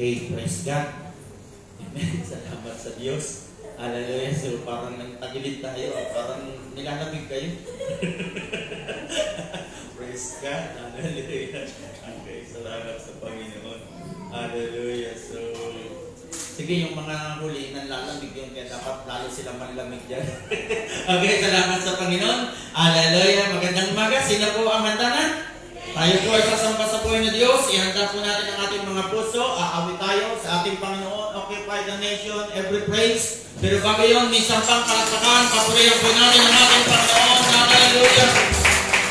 Okay, praise God. Amen. Salamat sa Diyos. Hallelujah. So parang nagtagilid tayo. Parang nilalabig kayo. Praise God. Hallelujah. Okay, salamat sa Panginoon. Hallelujah. So, sige, yung mga huli nanlalamig yun. Kaya dapat lalo sila manlamig dyan. Okay, salamat sa Panginoon. Hallelujah. Magandang umaga. Sino po ang handa na? Tayo po ay sasamba sa buhay na Diyos. Ihanda po natin ang ating mga puso. Aawit tayo sa ating Panginoon. Occupy the nation, every praise. Pero bago yun, minsan pang kalakpakan. Papurihan po natin ang ating Panginoon. Hallelujah.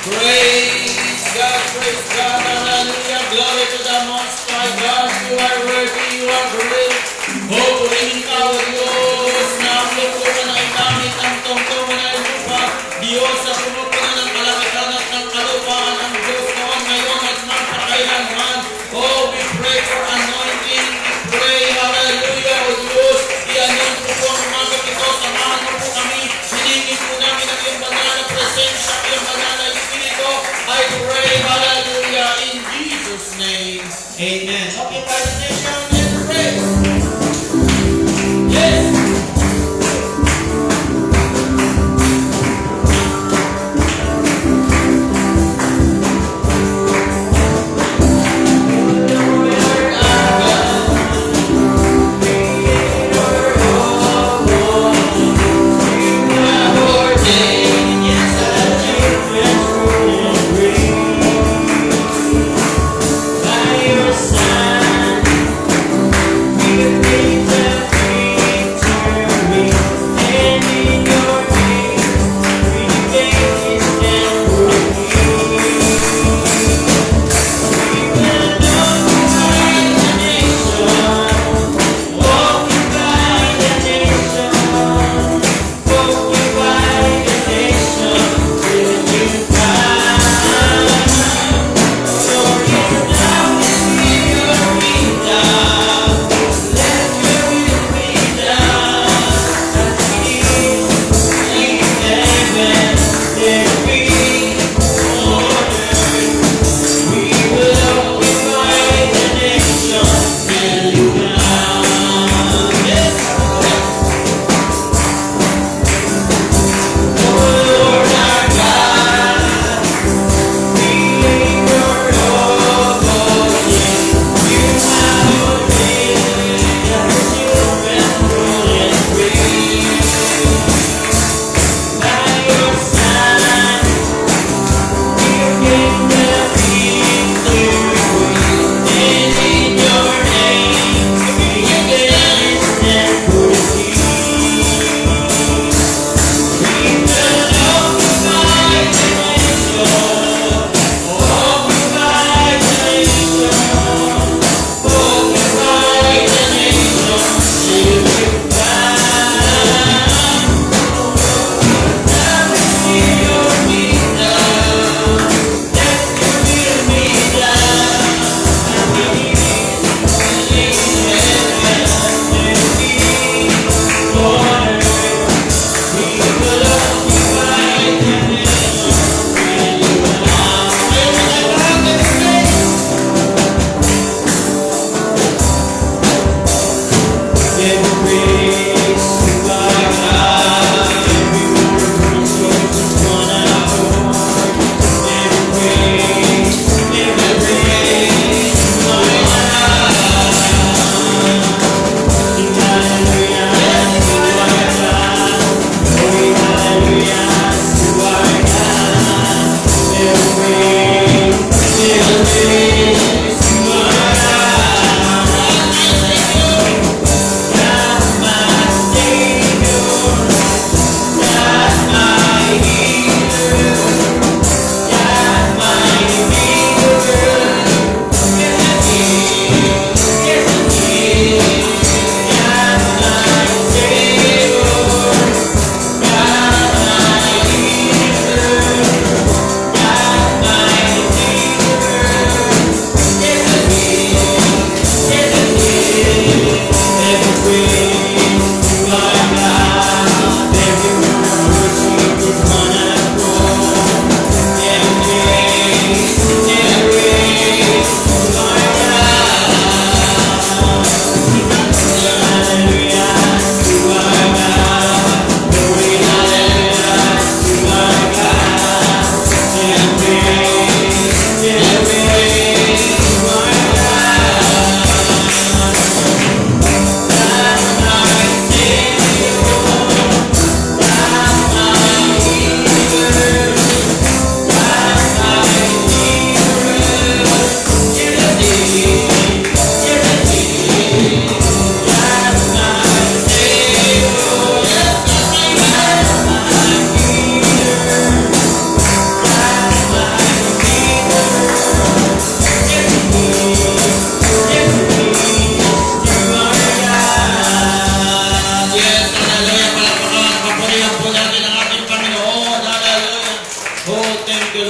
Praise God, praise God. Hallelujah. Glory to the Most High God. You are worthy, you are great. Oh, purihin ka, O Diyos. Naamlok ko na ang gamit ang tungtungan na lupa. Diyos sa pumupunan ng kalamitan at ng kalupaan ang Diyos noon, ngayon at magpakailanman. Oh, we pray for anointing. We pray, hallelujah, O Diyos. I-anoint po po ang umaga ito. Samahan mo po kami. Hiningin po namin ang iyong banal na presensya, iyong banal na Espiritu. I pray, hallelujah, in Jesus' name. Amen. Okay, Father Nation, let's pray.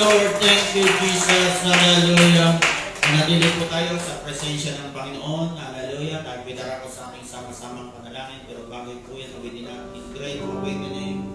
Lord. Thank you, Jesus. Hallelujah. Manatili po tayo sa presensya ng Panginoon. Hallelujah. Tayo pitara ko sa ating sama-samang panalangin. Pero bago po yan, awin nila in great awakening.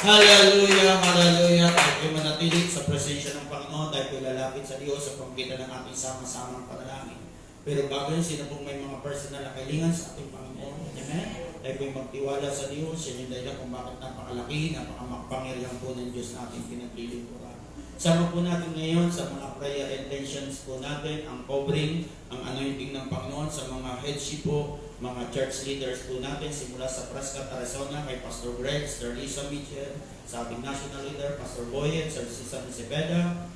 Hallelujah, hallelujah. Tayo manatili sa presensya ng Panginoon. Tayo lalapit sa Diyos sa pamamagitan ng ating sama-samang panalangin. Pero bago yun, sino pong may mga personal na kailangan sa ating Panginoon. Amen? Tayo po'y magtiwala sa Diyos. Yan yung dahilan kung bakit napakalaki, napakamakpangyarihan po ng Diyos natin pinaglilingkuran. Sama po natin ngayon sa mga prayer intentions po natin, ang covering, ang anointing ng Panginoon sa mga headship po, mga church leaders po natin, simula sa Prescott, Arizona, kay Pastor Greg, Sister Lisa Mitchell, sa ating national leader, Pastor Boyet, Sir Susan Cepeda,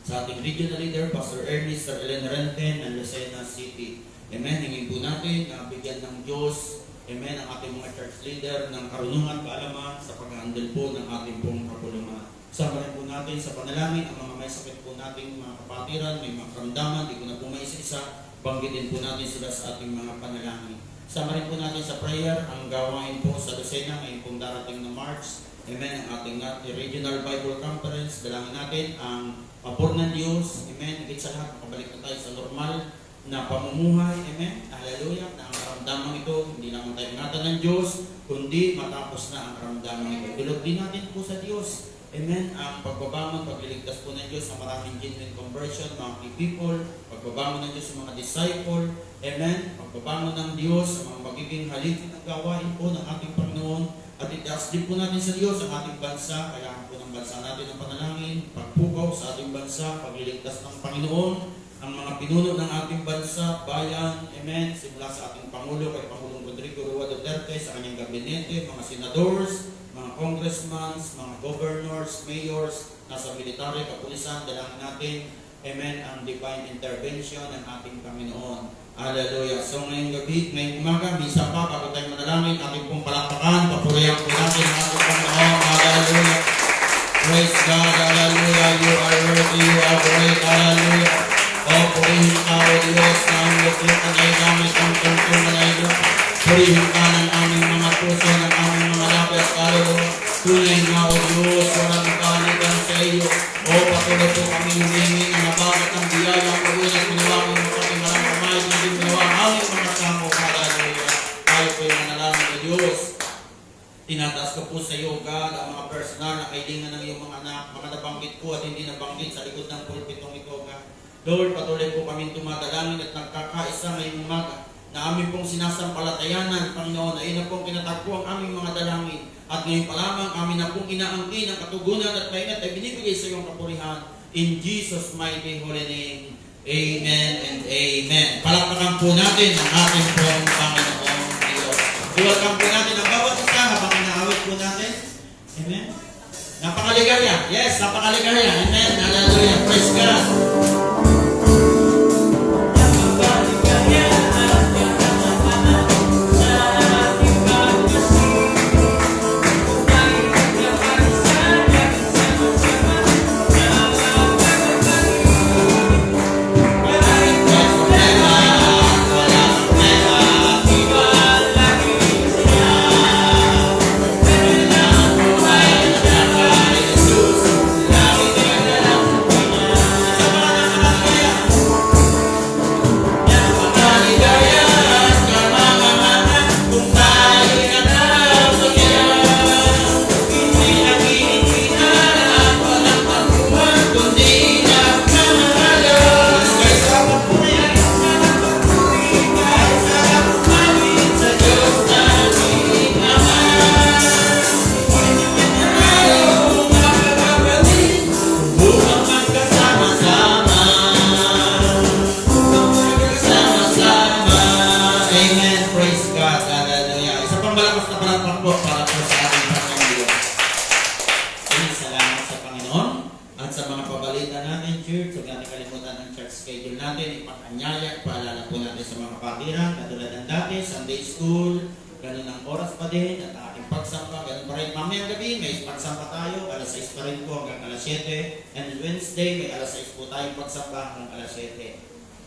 sa ating regional leader, Pastor Ernest, Sir Ellen Renten, and Lucena City. Amen. Hingin po natin na bigyan ng Diyos, amen, ang ating mga church leader ng karunungan, kaalaman sa pag-handle po ng ating pong kapulungan. Sama rin po natin sa panalangin ang mga may sakit po nating mga kapatiran, may mga karamdaman, di ko na po may isa-isa, banggitin po natin sila sa ating mga panalangin. Sama rin po natin sa prayer ang gawain po sa Lucena ngayon pong darating na March. Amen. Ang ating Regional Bible Conference, dalangin natin ang pabor ng Diyos. Amen. Higit sa lahat, makabalik na tayo sa normal na pamumuhay. Amen. Hallelujah. Na ang karamdamang ito, hindi naman tayo ingatan ng Diyos, kundi matapos na ang karamdamang ito. Bilog din natin po sa Diyos. Amen. Ang pagbabangon, pagliligtas po ng Diyos sa maraming genuine conversion, mga key people, pagbabangon ng Diyos sa mga disciple. Amen. Pagbabangon ng Diyos sa mga magiging haligi ng gawain po ng ating Panginoon. At itaas din po natin sa Diyos ang ating bansa. Kailangan po ng bansa natin ng panalangin, pagpukaw sa ating bansa, pagliligtas ng Panginoon, ang mga pinuno ng ating bansa, bayan, amen, simula sa ating Pangulo, kay Pangulong Rodrigo Roa Duterte, sa kanyang gabinete, mga senadors, mga congressmen, mga governors, mayors, nasa military, kapulisan, dalangin natin, amen, ang divine intervention ng ating Panginoon. Hallelujah. So ngayong gabi, ngayong umaga, misa pa, bago tayo manalangin, ating pong palakpakan, papurihan po natin ang ating Panginoon. Hallelujah. Praise God. Hallelujah. You are worthy. You are great. Hallelujah. O, purihin ka, O Diyos, na ang luklukan ay gamit ang tungtungan ay Diyos. Purihin ka ng aming mga puso, ng aming mga labas. Hallelujah. Tunay nga, O Diyos, walang kalitan sa iyo. O, patuloy po kami humingi na nabagat ng biyaya, ang pagulong at minawagin mo sa ating malang kamay, hindi minawa ang aming mga samo. Hallelujah. Tayo po yung manalangin, O Diyos. Tinataas ko po sa iyo, God, ang mga personal na kailangan ng iyong mga anak, mga nabanggit ko at hindi nabanggit sa likod ng pulpitong ito, God. Lord, patuloy po kami tumadalangin at nagkakaisa ngayong umaga na aming pong sinasampalatayanan, Panginoon, ay na pong kinatagpo ang aming mga dalangin. At ngayon pa lamang, amin na pong inaangkin ang katugunan at maingat ay binibigay sa iyong kapurihan. In Jesus' mighty holy name, amen and amen. Palakpakan po natin ang ating pong Panginoon Diyos. Welcome po natin ang bawat isa habang inaawit po natin. Amen. Napakaligaya. Yes, napakaligaya. Amen. Hallelujah. Praise God.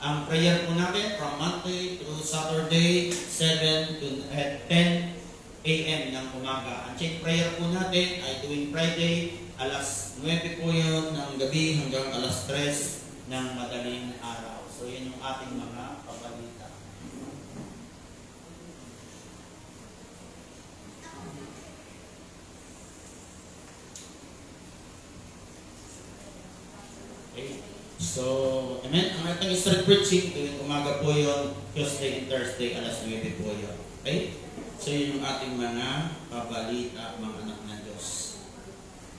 Ang prayer po natin from Monday through Saturday, 7 to 10 a.m. ng umaga. Ang check prayer po natin ay tuwing Friday, alas 9 po yun ng gabi hanggang alas 3 ng madaling araw. So yan yung ating mga pabalita. Okay. So, amen. Ang ating street preaching, tuwing umaga po yun, Tuesday and Thursday, alas 9 po yun. Okay? So, yun yung ating mga pabalita, mga anak ng Diyos.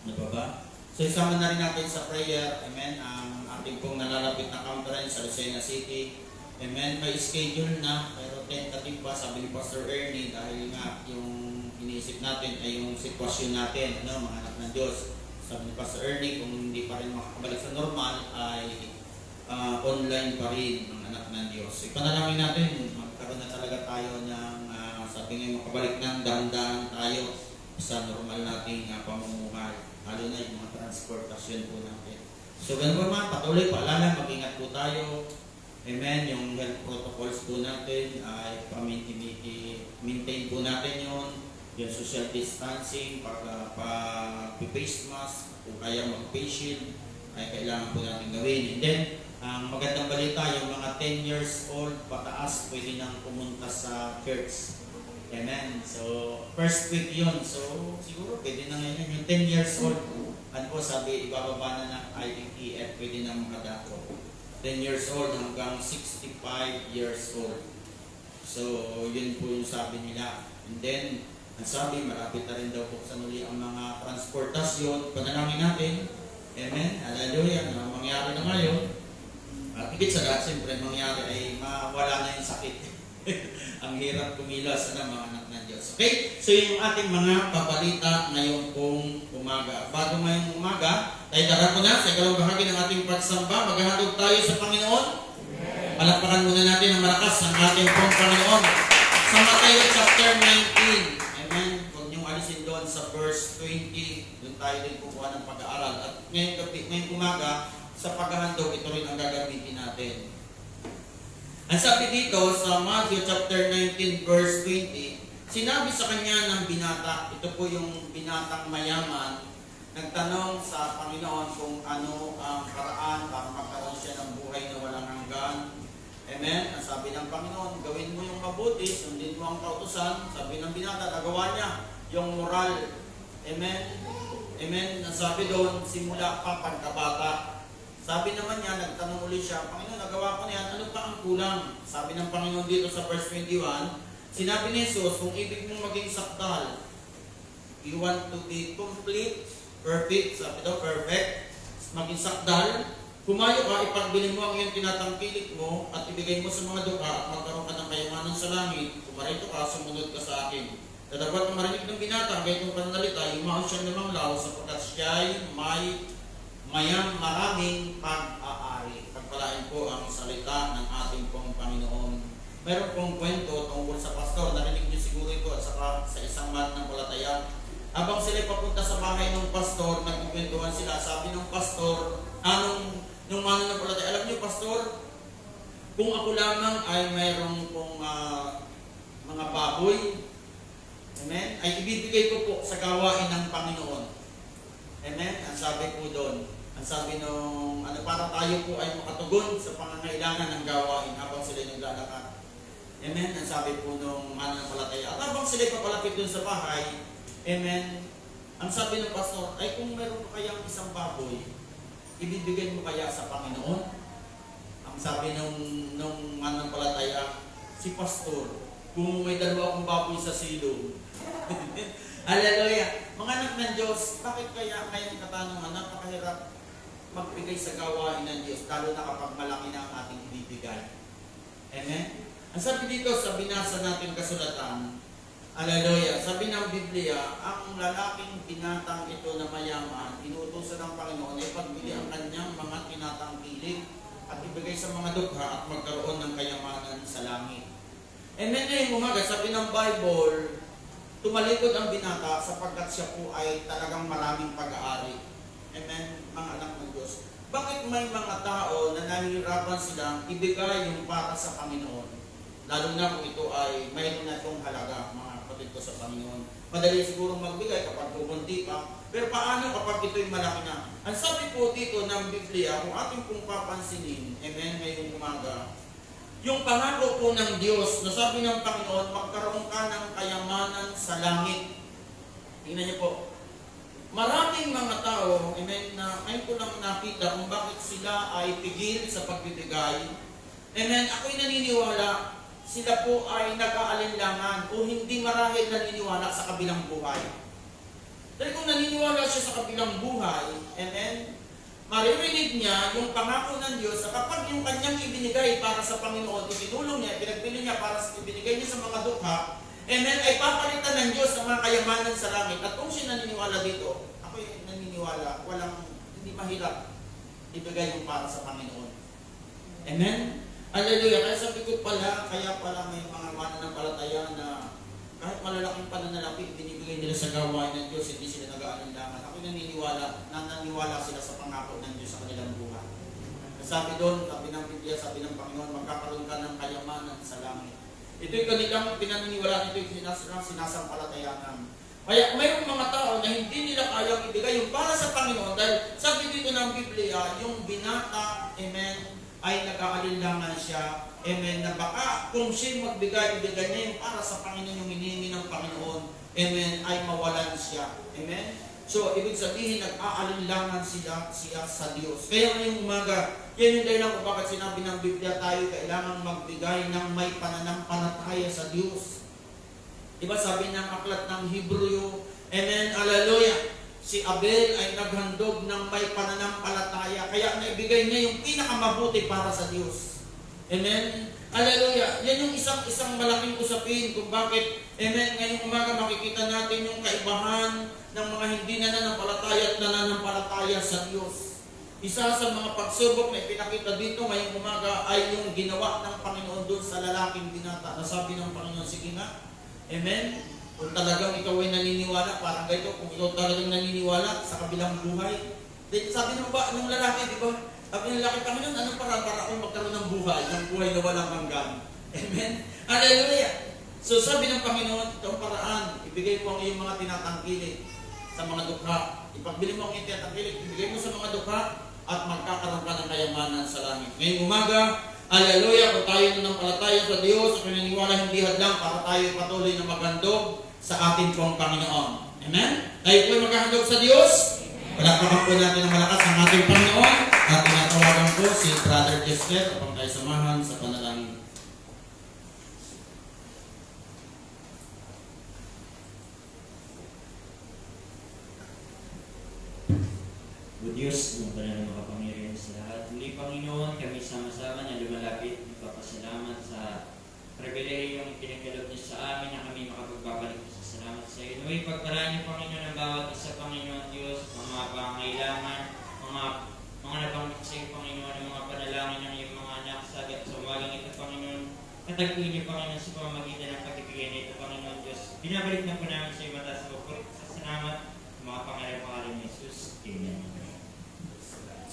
Ano pa ba? So, isama na rin natin sa prayer, amen, ang ating pong nalalapit na conference sa Lucena City. Amen. May schedule na, pero tentative pa, sabi ni Pastor Ernie, dahil nga yung iniisip natin ay yung sitwasyon natin, no, mga anak ng Diyos. Sabi ni Pastor Ernie, kung hindi pa rin makakabalik sa normal, ay online pa rin ang anak ng Diyos. So, ipanalangin natin, magkaroon na talaga tayo ng, sabi ngayon, makabalik ng dahan-dahan tayo sa normal nating pamumuhay. Lalo na yung mga transportasyon po natin. So, ganun po man, patuloy, paalala, mag-ingat po tayo. Amen. Yung health protocols po natin ay maintain po natin yun. Yung social distancing, pag-face mask, kung kaya mag-face shield, ay kailangan po natin gawin. And then, ang magandang balita, yung mga 10 years old pataas, pwede nang pumunta sa church. Amen. So, first week yun. So, siguro pwede na ngayon yung 10 years old. Ano po, sabi, ibababa na ng IETF, pwede na makadako. 10 years old hanggang 65 years old. So, yun po yung sabi nila. And then, ang sabi, malapit na rin daw buksan uli ang mga transportasyon. Panalangin natin. Amen. Hallelujah. Na mangyari na ngayon. At higit sa lahat, siyempre, mangyari ay mawala na yung sakit. Ang hirap kumilos ng mga anak ng Diyos. Okay? So, yung ating mga pabalita ngayon pong umaga. Bago ngayong umaga, tayo darap na sa ikalawang bahagi ng ating pagsamba. Maghahatog tayo sa Panginoon. Palakpakan muna natin ang malakas ang ating pong Panginoon. Sa Mateo chapter 19. Amen. Huwag niyong alisin doon sa verse 20. Doon tayo din kukuha ng pag-aaral. At ngayong umaga, sa paghahandog, ito rin ang gagamitin natin. Ang sabi dito sa Matthew chapter 19 verse 20, sinabi sa kanya ng binata, ito po yung binatang mayaman, nagtanong sa Panginoon kung ano ang paraan para magkaroon siya ng buhay na walang hanggan. Amen? Ang sabi ng Panginoon, gawin mo yung mabuti, sundin mo ang kautusan. Sabi ng binata, nagawa niya yung moral. Amen? Amen? Ang sabi doon, simula pa pagkabata. Sabi naman niya, nagtanong ulit siya, Panginoon, nagawa ko niyan, ano pa ang kulang? Sabi ng Panginoon dito sa verse 21, sinabi ni Jesus, kung ibig mong maging sakdal, you want to be complete, perfect, sabi daw, perfect, maging sakdal, humayo ka, ipagbili mo ang iyong tinatangkilik mo, at ibigay mo sa mga dukha, at magkaroon ka ng kayamanan sa langit, kumarito ka, sumunod ka sa akin. Dapat kung marinig ng binata, kahit yung pananalita, yumaon siya namang lao, sapagkat siya'y maraming pag-aari. Pagpalain po ang salita ng ating pong Panginoon. Meron pong kwento tungkol sa pastor. Narinig niyo siguro ito at saka sa isang mananampalataya. Habang sila papunta sa bahay ng pastor, nagkukwentuhan sila. Sabi ng pastor, nung mananampalataya, alam niyo pastor, kung ako lamang ay mayroong pong mga baboy, amen, ay ibibigay ko po sa gawain ng Panginoon. Amen? Ang sabi po doon, ang sabi nung, para tayo po ay makatugon sa pangangailangan ng gawain habang sila naglalakad. Amen? Ang sabi po nung mananampalataya. At habang sila papalapit doon sa bahay, amen, ang sabi ng pastor, ay kung meron pa kayang isang baboy, ibibigay mo kaya sa Panginoon? Ang sabi nung mananampalataya, si pastor, kung may dalawa akong baboy sa silong. Hallelujah! Mga anak ng Diyos, bakit kaya ngayong katanungan napakahirap magbigay sa gawain ng Diyos, lalo na kapag malaki na ang ating ibibigay? Amen? Ang sabi dito sa binasa natin kasulatan, hallelujah, sabi ng Biblia, ang lalaking binatang ito na mayaman, inuutosan ng Panginoon ay pagbili ang kanyang mga tinatangkilik at ibigay sa mga dukha at magkaroon ng kayamanan sa langit. Amen? Ngayong umaga, sabi ng Bible, tumalikod ang binata sapagkat siya po ay talagang maraming pag-aari. Amen, mga anak ng Diyos. Bakit may mga tao na nahihirapan silang ibigay yung para sa Panginoon? Lalo na kung ito ay mayroon na itong halaga, mga kapatid ko sa Panginoon. Madali siguro magbigay kapag pupunti pa. Pero paano kapag ito'y malaki na? Ang sabi po dito ng Biblia, kung ating pong papansinin, amen, ngayong umaga, yung pangako po ng Diyos, nasabi ng Panginoon, magkaroon ka ng kayamanan sa langit. Tingnan niyo po. maraming mga tao, amen, na ngayon ko lang nakita kung bakit sila ay pigil sa pagbibigay. Amen, ako'y naniniwala, sila po ay nag-aalinlangan o hindi marahil naniniwala sa kabilang buhay. Dahil kung naniniwala siya sa kabilang buhay, amen, maririnig niya yung pangako ng Diyos na kapag yung kanyang ibinigay para sa Panginoon, itinulong niya, pinagbili niya para sa ibinigay niya sa mga dukha, amen, ay papalitan ng Diyos ang mga kayamanan sa langit. At kung siya naniniwala dito, ako'y naniniwala, hindi mahirap ibigay yung para sa Panginoon. Amen? Hallelujah. Kaya sabi ko pala, kaya pala may mga mananampalataya na kahit malalaking pananalapit, binibigay nila sa gawain ng Diyos, hindi sila nag-aalinlangan. Ako'y naniniwala sila sa pangako ng Diyos sa kanilang buhay. Sabi doon, sabi ng Biblia, sabi ng Panginoon, magkakaroon ka ng kayamanan sa langit. Ito'y kanilang pinaniniwalaan, ito'y sinasampalatayanan. Kaya mayroong mga tao na hindi nila kayang ibigay yung para sa Panginoon dahil sabi dito ng Biblia, yung binata, amen, ay nag-aalinlangan siya, amen, na baka kung siya ibigay niya yung para sa Panginoon, yung hinihingi ng Panginoon, amen, ay mawalan siya. Amen? So, ibig sabihin, nag-aalinlangan siya sa Diyos. Kaya ngayong umaga, yan yung dahilan kung bakit sinabi ng Biblia tayo kailangan magbigay ng may pananampalataya sa Diyos. Diba sabi ng aklat ng Hebreo, amen, hallelujah, si Abel ay naghandog ng may pananampalataya, kaya naibigay niya yung pinakamabuti para sa Diyos. Amen? Hallelujah! Yan yung isang malaking usapin kung bakit, amen, ngayong umaga makikita natin yung kaibahan ng mga hindi nananampalataya at nananampalataya sa Diyos. Isa sa mga pagsubok na ipinakita dito ngayong umaga ay yung ginawa ng Panginoon doon sa lalaking binata. Nasabi ng Panginoon, sige nga, amen? Kung talagang ikaw ay naniniwala, parang ganito, kung ikaw talagang naniniwala sa kabilang buhay. Sabi ng lalaki, di ba? Sabi ng lalaki, Panginoon, anong para akong magkaroon ng buhay na walang hanggan? Amen? Hallelujah! So sabi ng Panginoon, itong paraan, ibigay mo ang iyong mga tinatangkilik sa mga dukha. Ipagbili mo ang iyong tinatangkilik, ibigay mo sa mga dukha, at magkakaroon ka ng kayamanan sa langit. Ngayong umaga, hallelujah, kung tayo nanampalataya sa Diyos, at naniniwala hindi hadlang para tayo patuloy na maghandog sa ating pong Panginoon. Amen? Tayo po'y maghandog sa Diyos. Palakpakan po natin ang malakas ng ating Panginoon at tinatawagan po si Brother Jester upang tayo samahan sa panalangin. O Diyos, ng Banal na makapangyarihan sa lahat. Muli, Panginoon, kami sama-sama na lumalapit, nagpapasalamat sa pribilehiyong pinagkaloob niyo sa amin na kami makapagbabalik sa salamat sa iyo. Naway pagpalaan niyo, Panginoon, ang bawat isa, Panginoon Diyos, mga pangailangan, mga nabanggit sa iyo, Panginoon, ang mga panalangin ng iyong mga anak sa umagang ito, Panginoon. Katagpuin niyo, Panginoon, sa pamamagitan ng pagbibigay nito, Panginoon Diyos. Binabalik na po namin sa iyo mataas na pagpulit sa salamat sa mga pangalan ni Jesus. Amen.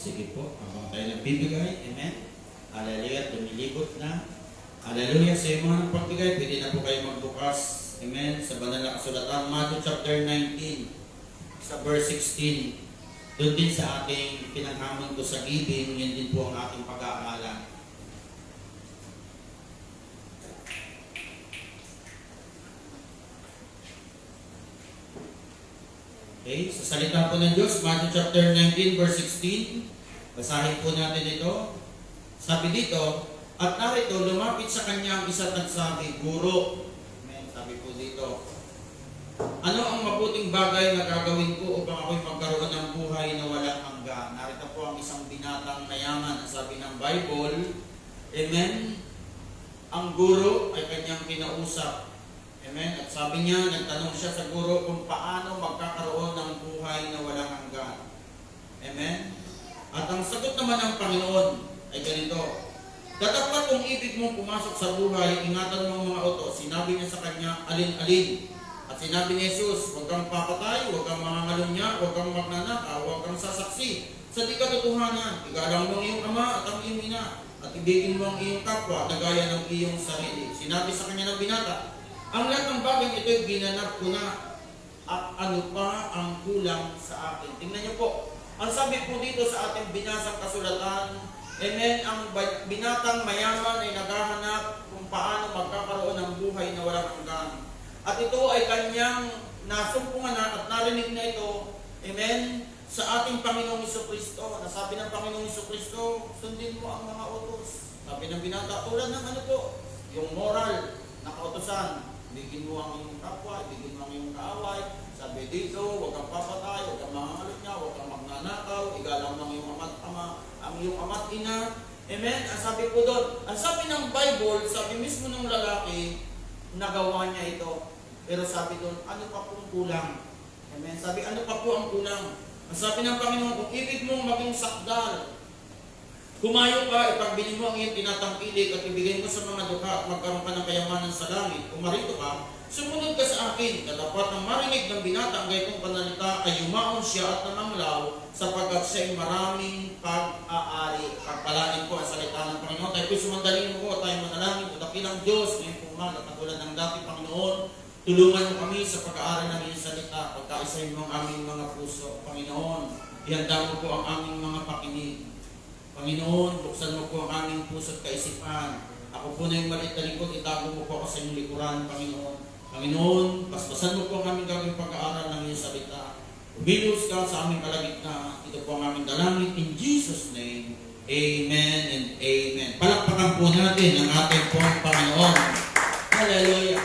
Sige po, habang tayo nagbibigay, amen. Hallelujah, lumilibot na. Hallelujah, sa iyo mga nagpagbigay, pwede na po kayo magbukas, amen, sa banal na kasulatan, Matthew chapter 19, sa verse 16. Doon din sa ating pinanghamon ko sa giving, yun din po ang ating pag-aaralan. Okay, sa salita po ng Diyos, Matthew chapter 19, verse 16. Basahin po natin ito. Sabi dito, at narito, lumapit sa kanya ang isa't nagsabi, Guro. Amen. Sabi po dito, ano ang mabuting bagay na gagawin ko upang ako'y magkaroon ng buhay na walang hanggan? Narito po ang isang binatang mayaman. Ang sabi ng Bible, amen, ang guro ay kanyang kinausap. Amen. At sabi niya, nagtanong siya sa guro kung paano magkakaroon ng buhay na walang hanggan. Amen. At ang sagot naman ng Panginoon ay ganito, Datapwat kung ibig mong pumasok sa buhay, ingatan mo ang mga utos. Sinabi niya sa kanya, alin-alin. At sinabi ni Jesus, huwag kang papatay, huwag kang mangangalunya, huwag kang magnanakaw, huwag kang sasaksi. Sa di katotohanan, igalang mo ang iyong ama at ang iyong ina, at ibigin mo ang iyong kapwa na gaya ng iyong sarili. Sinabi sa kanya ng binata, ang lahat ng bagay ito'y ginanap ko na, at ano pa ang kulang sa akin. Tingnan niyo po, ang sabi po dito sa ating binasang kasulatan, amen, ang binatang mayaman ay naghahanap kung paano magkakaroon ng buhay na walang hanggan. At ito ay kanyang nasumpungan na at narinig na ito Amen? Sa ating Panginoong Jesucristo, nasabi ng Panginoong Jesucristo, sundin mo ang mga utos. Sabi ng binata, tulad ng ano po, yung moral na kautosan, ibigin mo ang iyong kapwa, ibigin mo ang iyong kaaway. Sabi dito, huwag kang papatay, huwag kang mangangalit niya, huwag kang magnanakaw, igalang mo ang iyong ang iyong ama't ina. Amen? Ang sabi po doon, ang sabi ng Bible, sabi mismo ng lalaki, nagawa niya ito. Pero sabi doon, ano pa pong kulang? Amen? Sabi, ano pa po ang kulang? Ang sabi ng Panginoon, kung ibig mong maging sakdal, humayo ka, ipagbili mo ang iyong tinatangkilik at ibigay mo sa mga dukha at magkaroon ka ng kayamanan sa langit. Kung marito ka, sumunod ka sa akin. Katapat ng marinig ng binata ang gaytong panalita ay yumaon siya at namanglaw sapagkat siya'y maraming pag-aari. Pagpalain po ang salita ng Panginoon. Tayo po sumandalin mo po, tayo manalangin. O dakilang Diyos, ngayon po umaga, katulad ng dati Panginoon, tulungan mo kami sa pag-aaral ng iyong salita. Pagkaisahin mo ang aming mga puso. Panginoon, ihanda mo po ang aming mga pakinig. Panginoon, buksan mo po ang aming puso at kaisipan. Ako po na yung maliit na lingkod, itago mo po ako sa inyong likuran, Panginoon. Panginoon, paspasan mo po ang aming gagawing pag-aaral ng iyong salita. Umilos ka sa aming kalagitnaan. Ito po ang aming dalangin. In Jesus' name, Amen and Amen. Palakpakan po natin ang ating pong Panginoon. Hallelujah.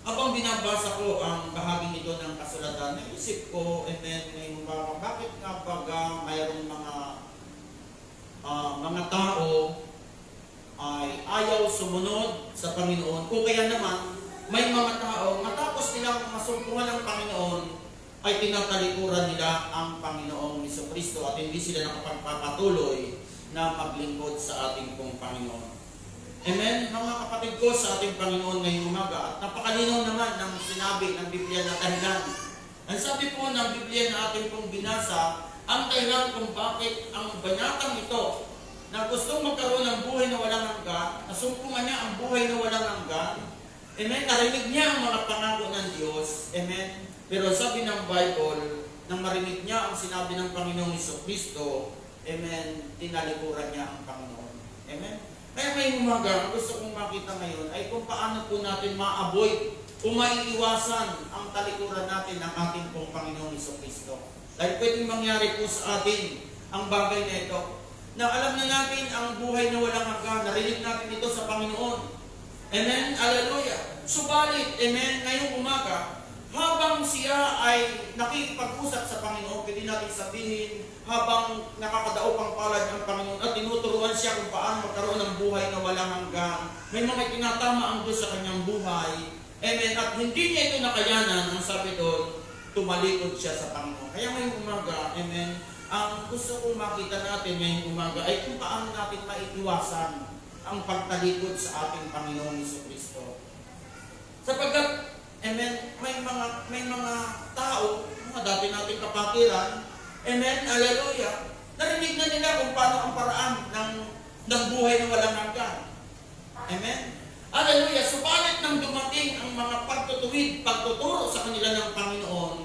Habang binabasa ko ang bahaging ito ng kasulatan, naisip ko, amen, ngayong bakit nga baga mayroong mga tao ay ayaw sumunod sa Panginoon. O kaya naman, may mga tao, matapos nilang masumpungan ng Panginoon, ay tinatalikuran nila ang Panginoong Jesucristo at hindi sila nakapagpapatuloy na maglingkod sa ating pong Panginoon. Amen? Mga kapatid ko sa ating Panginoon ngayong umaga, at napakalinaw naman ng sinabi ng Biblia na dahilan. Ang sabi po ng Biblia na ating pong binasa, ang dahilan kung bakit ang banatang ito na gustong magkaroon ng buhay na walang hanggan, nasumpungan niya ang buhay na walang hanggan, amen, narinig niya ang mga pangako ng Diyos, amen, pero sabi ng Bible, nang marinig niya ang sinabi ng Panginoong Jesucristo, amen, tinalikuran niya ang Panginoon, amen. Kaya ngayong umaga, ang gusto kong makita ngayon ay kung paano po natin ma-avoid o maiiwasan ang talikuran natin ng ating pong Panginoong Jesucristo. Dahil pwedeng mangyari po sa atin ang bagay na ito. Na alam na natin ang buhay na walang hanggan, narinig natin ito sa Panginoon. Amen? Hallelujah. Subalit, amen, ngayong umaga, habang siya ay nakikipag-usap sa Panginoon, pwede natin sabihin, habang nakakadaop ang palad ng Panginoon at tinuturuan siya kung paano magkaroon ng buhay na walang hanggan, may mga tinatama ang Diyos sa kanyang buhay, amen, at hindi niya ito nakayanan, ang sabi doon, tumalikod siya sa Panginoon. Kaya ngayong umaga, amen, ang gusto kong makita natin ngayong umaga ay kung paano natin maiiwasan ang pagtalikod sa ating Panginoong Jesucristo. Sapagkat, amen, may mga tao, mga dati nating kapatiran, amen, hallelujah, narinig na nila kung paano ang paraan ng buhay na walang hanggan. Amen, hallelujah. Subalit nang dumating ang mga pagtuturo sa kanila ng Panginoon,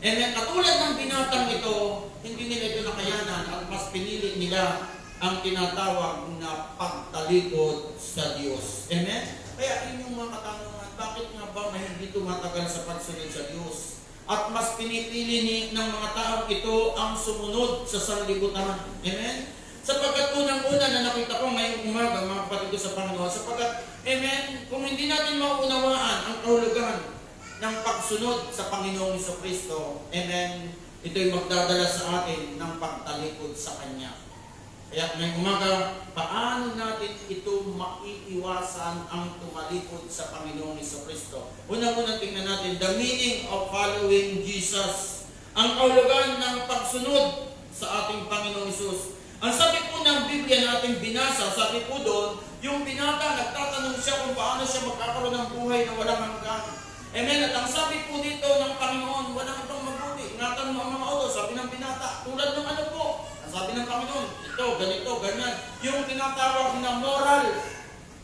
amen, katulad ng binatang ito, hindi nila ito nakayanan at mas pinili nila ang tinatawag na pagtalikod sa Diyos. Amen? Kaya yun yung mga katanungan, bakit nga ba may hindi tumatagal sa pagsunod sa Diyos? At mas pinipili ng mga taong ito ang sumunod sa sanlibutan. Amen? Sapagkat unang-una na nakita ko ngayong umaga, mga kapatid ko sa Panginoon, sapagkat, amen, kung hindi natin maunawaan ang kahulugan ng pagsunod sa Panginoong Jesucristo, amen, ito'y magdadala sa atin ng pagtalikod sa Kanya. Kaya ngayong umaga, paano natin ito maiiwasan ang tumalikod sa Panginoong Jesucristo? Unang-unang tingnan natin, the meaning of following Jesus. Ang kahulugan ng pagsunod sa ating Panginoong Hesus. Ang sabi po ng Biblia na ating binasa, sabi po doon, yung binata, nagtatanong siya kung paano siya magkakaroon ng buhay na walang hanggan. Amen. At ang sabi po dito ng Panginoon, walang itong mabuti. Ingatan mo ang mga utos, sabi ng binata, tulad ng ano po. Ang sabi ng Panginoon, ito, ganito, ganyan. Yung tinatawag na moral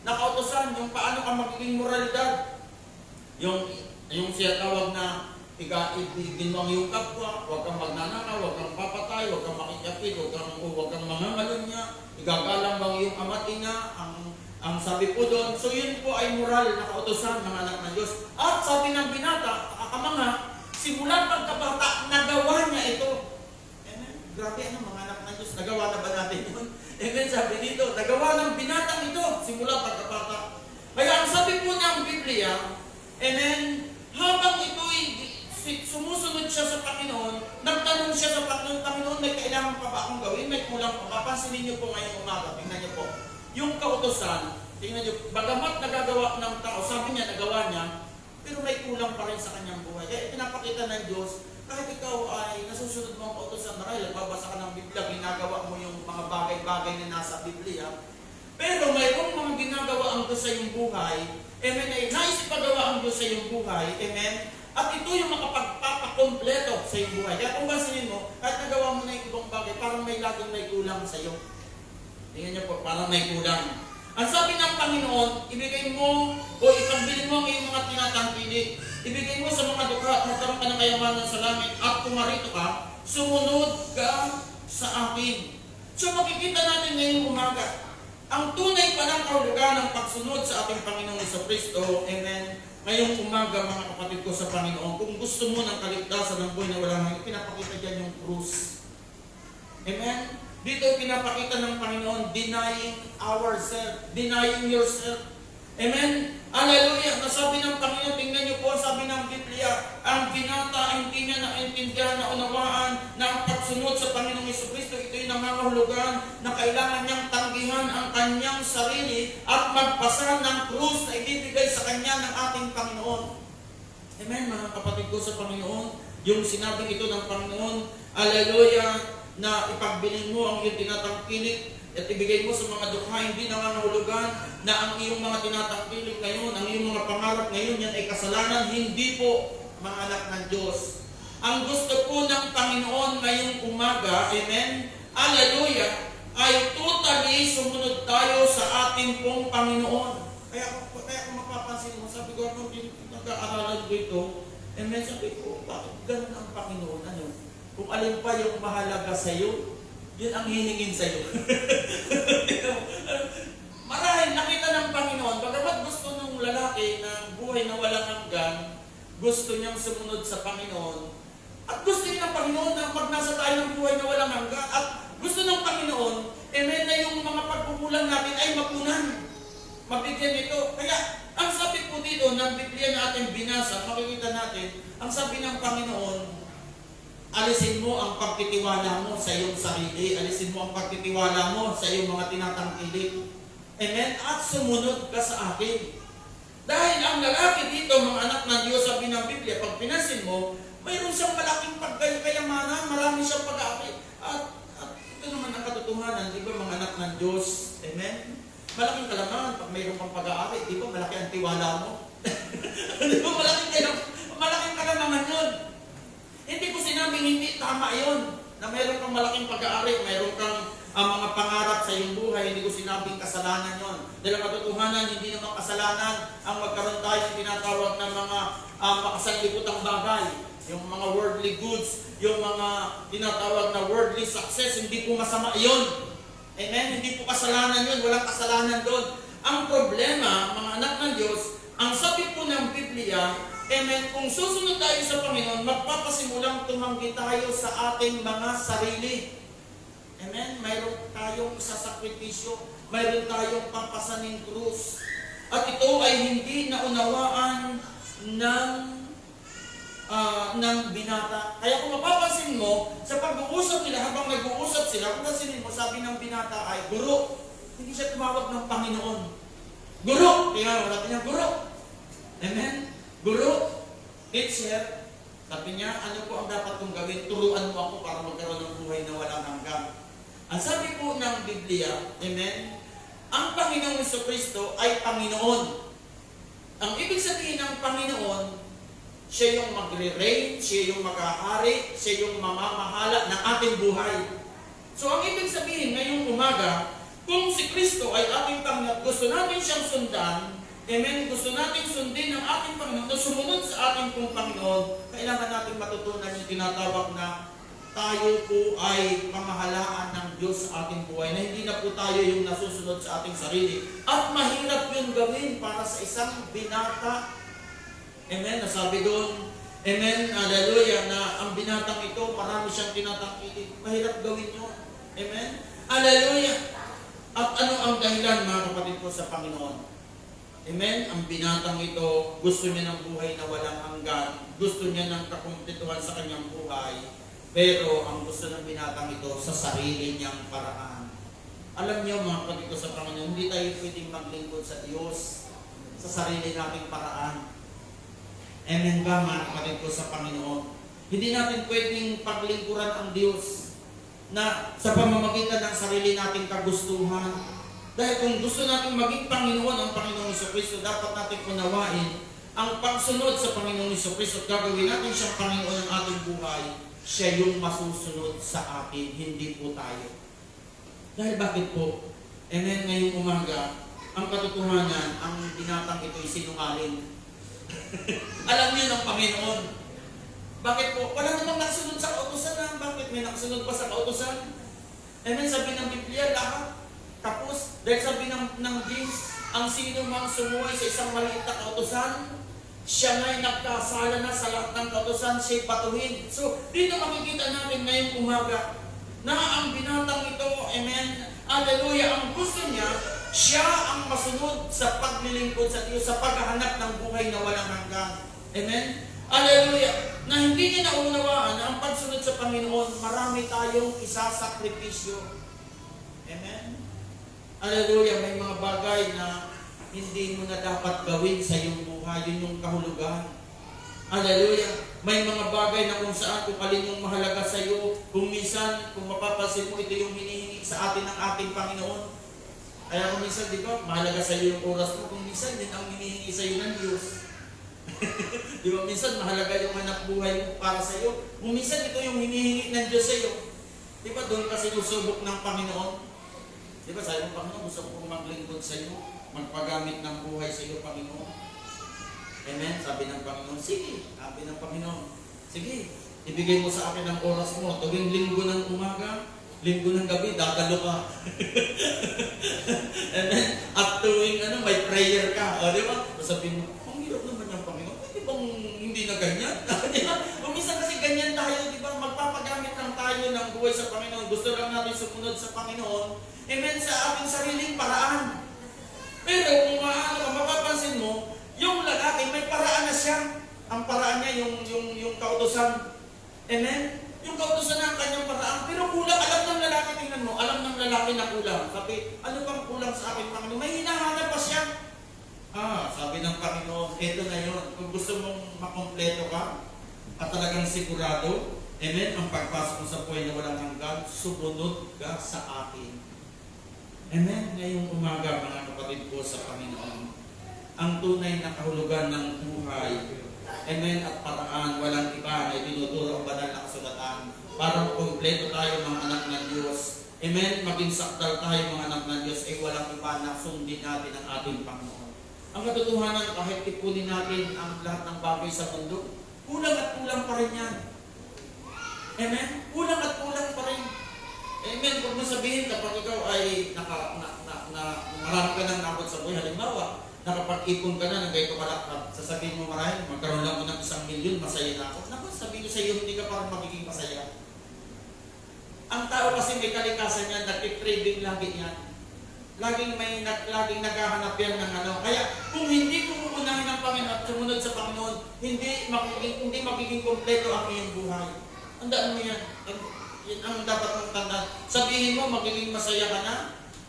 na kautosan, yung paano ka magiging moralidad. Yung siya tawag na ibigin mo ang iyong kapwa, huwag kang magnanakaw, huwag kang papatay, huwag kang makikapit, huwag kang mangangalon niya, igagalang mo ang iyong ama't ina, ang sabi po doon, so yun po ay moral na kautosan ng anak ng Diyos. At sabi ng binata, kakamanga, simula pagkabata, nagawa niya ito. Amen. Grabe mga anak ng Diyos, nagawa na ba natin yun? Amen, sabi dito, nagawa ng binatang ito, simula pagkabata. Kaya ang sabi po ng Biblia, amen, habang ito'y sumusunod siya sa Panginoon, nagtanong siya sa Panginoon, Panginoon, may kailangan pa ba akong gawin? May kulang pa ba? Pansinin niyo po ngayong umaga, tingnan niyo po. Yung kautosan, tingnan niyo, bagamat nagagawa ng tao, sabi niya, nagawa niya, pero may kulang pa rin sa kanyang buhay. Kaya pinapakita ng Diyos, kahit ikaw ay nasusunod mo ang kautosan, marahil nagbabasa ka ng Biblia, ginagawa mo yung mga bagay-bagay na nasa Biblia, pero mayroong mga ginagawa ang Diyos sa iyong buhay, amen, ay naisipagawa ang Diyos sa iyong buhay, amen, at ito yung makapagpapakompleto sa iyong buhay. Kaya kung basinin mo, kahit nagawa mo na yung ibang bagay, parang may laging may kulang sa iyo. Tingnan niyo po, parang may kulang. Ang sabi ng Panginoon, ibigay mo o ipagbili mo ang iyong mga tinatangkilik. Ibigay mo sa mga dukha at magkaroon ka ng kayamanan sa langit at kumarito ka, sumunod ka sa akin. So makikita natin ngayong umaga, ang tunay pa ng kahulugan ng pagsunod sa ating Panginoong Jesucristo, amen, ngayong umaga mga kapatid ko sa Panginoon, kung gusto mo ng kaligtasan ng buhay na walang hanggan, pinapakita dyan yung krus. Amen? Dito pinapakita ng Panginoon, denying ourselves, denying yourself. Amen? Hallelujah! Nasabi ng Panginoon, tingnan niyo po, sabi ng Biblia, ang binata hindi niya naintindihan na unawaan na ang pagsunod sa Panginoong Jesucristo, ito'y nangangahulugan na kailangan niyang tanggihan ang kanyang sarili at magpasa ng krus na ibibigay sa kanya ng ating Panginoon. Amen, mga kapatid ko sa Panginoon, yung sinabi ito ng Panginoon, hallelujah, na ipagbilin mo ang iyong tinatangkilik at ibigay mo sa mga dukha, hindi nangangahulugan na ang iyong mga tinatangkilik ngayon, ang iyong mga pangarap ngayon, yan ay kasalanan. Hindi po, mga anak ng Diyos. Ang gusto po ng Panginoon ngayong umaga, amen, hallelujah, ay totally sumunod tayo sa ating pong Panginoon. Kaya kung mapapansin mo, sabi ko, nung nag-aaralan ko ito, amen, sabi ko, bakit ganun ang Panginoon? Ano? Kung alin pa yung mahalaga sa iyo, yun ang hiningin sa iyo. Marahil nakita ng Panginoon, bagamat gusto ng lalaki ng buhay na walang hanggan, gusto niyang sumunod sa Panginoon, at gusto niya ng Panginoon na pag nasa tayo ng buhay na walang hanggan, at gusto ng Panginoon, amen, na yung mga pagkukulang natin ay mapunan, mabigyan ito. Kaya, ang sabi po dito ng Biblia na ating binasa, makikita natin, ang sabi ng Panginoon, alisin mo ang pagtitiwala mo sa iyong sarili. Alisin mo ang pagtitiwala mo sa iyong mga tinatangkilik. Amen? At sumunod ka sa akin. Dahil ang lalaki dito, mga anak ng Diyos, sabi ng Biblia, pag pinasin mo, mayroon siyang malaking pagkayamanan, marami siyang pag-aari. At ito naman ang katotohanan, di ba mga anak ng Diyos? Amen? Malaking kalaman pag mayroon kang pag-aari. Di ba malaki ang tiwala mo? Di ba malaking kalamanan yun? Hindi ko sinabing hindi tama yun, na mayroon kang malaking pag-aari, mayroon kang mga pangarap sa iyong buhay, hindi ko sinabing kasalanan yun. Dahil ang katotohanan, hindi naman kasalanan ang magkaroon tayo ng tinatawag na mga makasanlibutang bagay, yung mga worldly goods, yung mga tinatawag na worldly success, hindi po masama yun. Amen? Hindi po kasalanan yun, walang kasalanan doon. Ang problema, mga anak ng Diyos, ang sabi po ng Biblia, amen, kung susunod tayo sa Panginoon, magpapasimulang tumanggi tayo sa ating mga sarili. Amen? Mayroon tayong isasakripisyo, mayroon tayong pampasaning krus. At ito ay hindi naunawaan ng binata. Kaya kung mapapansin mo, sa pag-uusap nila, habang nag-uusap sila, kung pansinin mo, sabi ng binata ay, Guro. Hindi siya tumawag ng Panginoon. Guro! Kaya wala niya, Guro. Amen? Guru, teacher, sabi niya, ano po ang dapat kong gawin? Turuan mo ako para magkaroon ng buhay na walang hanggan. Ang sabi po ng Biblia, amen, ang Panginoong Jesucristo ay Panginoon. Ang ibig sabihin ng Panginoon, siya yung magre-reign, siya yung mag-ahari, siya yung mamamahala ng ating buhay. So ang ibig sabihin ngayong umaga, kung si Kristo ay ating Panginoon, gusto natin siyang sundan, amen, gusto natin sundin ang ating Panginoon na sumunod sa ating pong Panginoon, kailangan natin matutunan yung tinatawag na tayo po ay pamahalaan ng Diyos sa ating buhay, na hindi na po tayo yung nasusunod sa ating sarili. At mahirap yung gawin para sa isang binata. Amen, nasabi doon, Amen, hallelujah, na ang binatang ito, marami siyang tinatangkilik. Mahirap gawin yun. Amen, hallelujah. At ano ang dahilan, mga kapatid ko, sa Panginoon? Amen, ang binatang ito, gusto niya ng buhay na walang hanggan. Gusto niya ng kakumpletuhan sa kanyang buhay. Pero ang gusto ng binatang ito, sa sarili niyang paraan. Alam niyo, mga kapatid ko sa Panginoon, hindi tayo pwedeng maglingkod sa Diyos sa sarili nating paraan. Amen ba, mga kapatid ko sa Panginoon? Hindi natin pwedeng paglingkuran ang Diyos na sa pamamagitan ng sarili nating kagustuhan. Dahil kung gusto natin maging Panginoon ang Panginoong Jesucristo, dapat natin unawain ang pagsunod sa Panginoong Jesucristo at gagawin natin siyang Panginoon ng ating buhay. Siya yung masusunod sa atin, hindi po tayo. Dahil bakit po? Amen, ngayong umaga, ang katotohanan, ang binatang ito'y sinungaling. Alam niyo ng Panginoon. Bakit po? Wala namang nakasunod sa kautusan na. Bakit may nakasunod pa sa kautusan? Amen, sabi ng Biblia, lahat. Tapos, dahil sabi ng James, ang sino mang sumuhay sa isang maliit na kautusan, siya nga'y nagkasala na sa lahat ng kautusan, siya'y patuhin. So, dito makikita natin ngayong umaga na ang binatang ito, amen, hallelujah, ang gusto niya, siya ang masunod sa paglilingkod sa Diyos, sa paghahanap ng buhay na walang hanggan. Amen? Hallelujah! Na hindi niya naunawaan na ang pagsunod sa Panginoon, marami tayong isasakripisyo. Amen? Hallelujah! May mga bagay na hindi mo na dapat gawin sa iyong buhay. Yun yung kahulugan. Hallelujah! May mga bagay na kung saan, kung alin yung mahalaga sa iyo, kung minsan, kung mapapansin mo, ito yung hinihingi sa atin ng ating Panginoon. Kaya kung minsan, di ba, mahalaga sa iyo yung oras mo, kung minsan, din ang hinihingi sa iyo ng Diyos. Di ba, minsan, mahalaga yung anak buhay mo para sa iyo. Kung minsan, ito yung hinihingi ng Diyos sa iyo. Di ba, doon kasi susubok ng Panginoon. Di ba, sabi ng Panginoon, gusto ko maglingkod sa iyo, magpagamit ng buhay sa iyo, Panginoon. Amen? Sabi ng Panginoon, sige. Sabi ng Panginoon, sige, ibigay mo sa akin ang oras mo. Tuwing linggo ng umaga, linggo ng gabi, dadalo ka. Amen? At tuwing may prayer ka. O, di ba? Sabihin mo, ang hirap naman ng Panginoon. Pwede bang hindi na ganyan? Di ba? Kung minsan kasi ganyan tayo, di ba? Magpapagamit lang tayo ng buhay sa Panginoon. Gusto lang natin sumunod sa Panginoon. Amen? Sa ating sariling paraan. Pero kung mapapansin mo, yung lalaki, may paraan na siya. Ang paraan niya, yung kautusan. Amen? Yung kautusan na ang kanyang paraan. Pero kulang, alam ng lalaki, tingnan mo, alam ng lalaki na kulang. Sabi, ano bang kulang sa akin, Panginoon? May hinahanap pa siya. Sabi ng Panginoon, eto na yun. Kung gusto mong makompleto ka, at talagang sigurado, amen, ang pagpasok mo sa buhay na walang hanggan, sumunod ka sa akin. Amen? Ngayong umaga, mga kapatid ko sa Panginoon, ang tunay na kahulugan ng buhay, amen, at paraan, walang iba na itinuturo ang banal na kasulatan para makumpleto tayo mga anak ng Diyos. Amen, maging sakdal tayo mga anak ng Diyos ay walang iba na sundin natin ang ating Panginoon. Ang katotohanan, kahit ipunin natin ang lahat ng bagay sa mundo, kulang at kulang pa rin yan. Amen, kulang at kulang pa rin. Amen, kung mo sabihin kapag ikaw ay marami ka nang nabot sa buhay, halimbawa, nakapag-ipon ka na ng ganito kalakad, sasabihin mo marahil, magkaroon lang mo ng 1 milyon, masaya na ako. Naku, sabihin ko sa iyo, hindi ka parang magiging masaya. Ang tao kasi may kalikasan yan, nagtitrading lagi yan. Laging naghahanap yan ng ano. Kaya kung hindi ko uunahin ang Panginoon at sumunod sa Panginoon, hindi magiging kompleto ang iyong buhay. Tandaan mo yan. Yan ang dapat mong tandaan. Sabihin mo, magiging masaya ka na.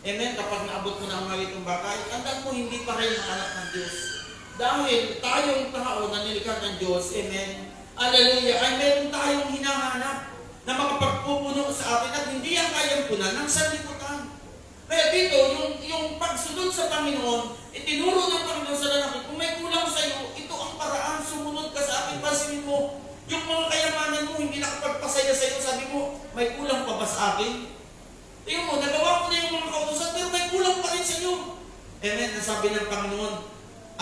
Amen, kapag naabot mo na ang malitong bagay, tandaan mo, hindi pa rin ang anak ng Diyos. Dahil tayong tao na nilikha ng Diyos, amen, hallelujah, ay meron tayong hinahanap na makapagpupuno sa atin at hindi ang kayang punan ng sanlibutan. Kaya dito, yung pagsunod sa Panginoon, itinuro ng Panginoon sa lalaki, kung may kulang sa iyo, ito ang paraan, sumunod ka sa akin, pansinin mo, yung mga kayamanan mo, hindi nakapagpasaya sa iyo, sabi mo, may kulang pa ba sa akin? Tingnan mo, nagawa ko na yung mga kautusan, pero may kulang pa rin sa iyo. Amen, nasabi ng Panginoon,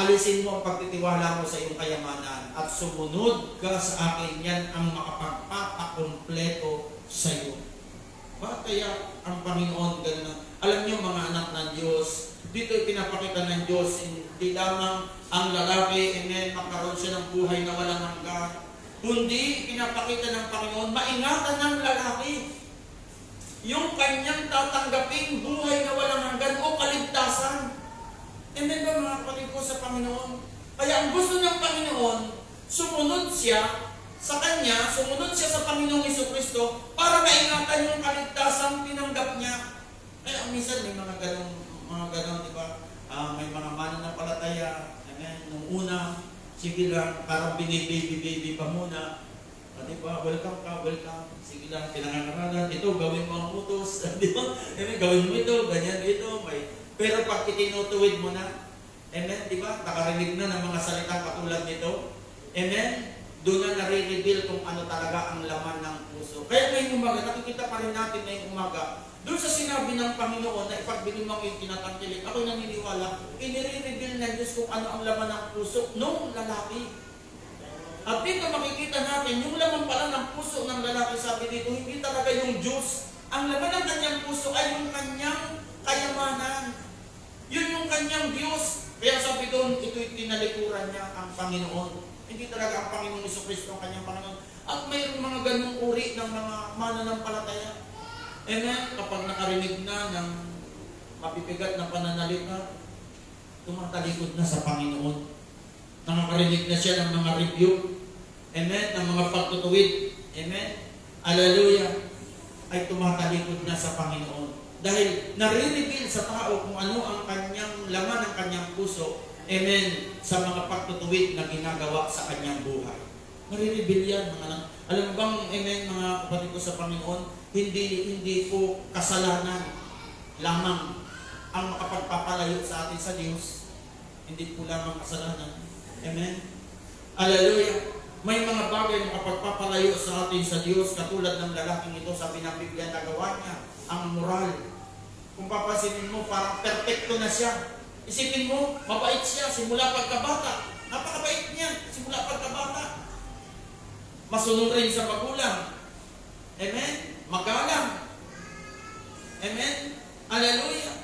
alisin mo ang pagtitiwala mo sa iyong kayamanan at sumunod ka sa akin, yan ang makapagpapakompleto sa iyo. Bakit kaya ang Panginoon ganun? Alam niyo mga anak ng Diyos, dito pinapakita ng Diyos, hindi lamang ang lalaki, amen, magkaroon siya ng buhay na walang hanggan. Kundi pinapakita ng Panginoon, maingatan ng lalaki yung kanyang tatanggaping buhay na walang hanggan o kaligtasan. Amen ba mga kapatid ko sa Panginoon? Kaya ang gusto ng Panginoon, sumunod siya sa Kanya, sumunod siya sa Panginoong Jesucristo para maingatan yung kaligtasan tinanggap niya. Kaya minsan may mga ganong, di ba? May mga mananampalataya, amen, nung una, sige lang, parang binibaby pa muna. Di ba? Welcome ka, welcome. Sige lang, pinangangaralan. Ito, gawin mo ang utos. Di ba? Amen, gawin mo ito, ganyan ito. Pero pag itinutuwid mo na, amen, di ba? Nakarinig na ng mga salitang katulad nito. Amen? Doon na nare-reveal kung ano talaga ang laman ng puso. Kaya ngayong umaga, nakikita pa rin natin ngayong umaga, doon sa sinabi ng Panginoon na ipagbili mo ang iyong tinatangkilik, ako'y naniniwala, inire-reveal na Diyos kung ano ang laman ng puso nung lalaki. At dito makikita natin, yung laman pala ng puso ng lalaki, sabi dito, hindi talaga yung Diyos. Ang laman ng kanyang puso ay yung kanyang kayamanan. Yun yung kanyang Diyos. Kaya sabi doon, ito'y tinalikuran niya ang Panginoon. Hindi talaga ang Panginoong Jesucristo ang kanyang Panginoon. At mayroong mga ganung uri ng mga mananampalataya. Amen? Kapag nakarinig na ng mapipigat na pananalita, tumatalikod na sa Panginoon. Nakakarinig na siya ng mga rebuke. Amen? Ng mga pagtutuwid. Amen? Hallelujah! Ay tumatalikod na sa Panginoon. Dahil nare-reveal sa tao kung ano ang kanyang laman ng kanyang puso. Amen. Sa mga pagtutuwid na ginagawa sa kanyang buhay. Nare-reveal yan, mga anak. Alam mo bang, amen, mga kapatid ko sa Panginoon, hindi po kasalanan lamang ang makapagpapalayo sa atin sa Diyos. Hindi po lamang kasalanan. Amen. Hallelujah. May mga bagay na makapagpapalayo sa atin sa Diyos, katulad ng lalaking ito, sabi ng Biblia, nagawa niya ang moral. Kung papasinin mo, parang perfecto na siya. Isipin mo, mabait siya simula pagkabata. Napakabait niya simula pagkabata. Masunod rin sa magulang. Amen? Magalang. Amen? Hallelujah.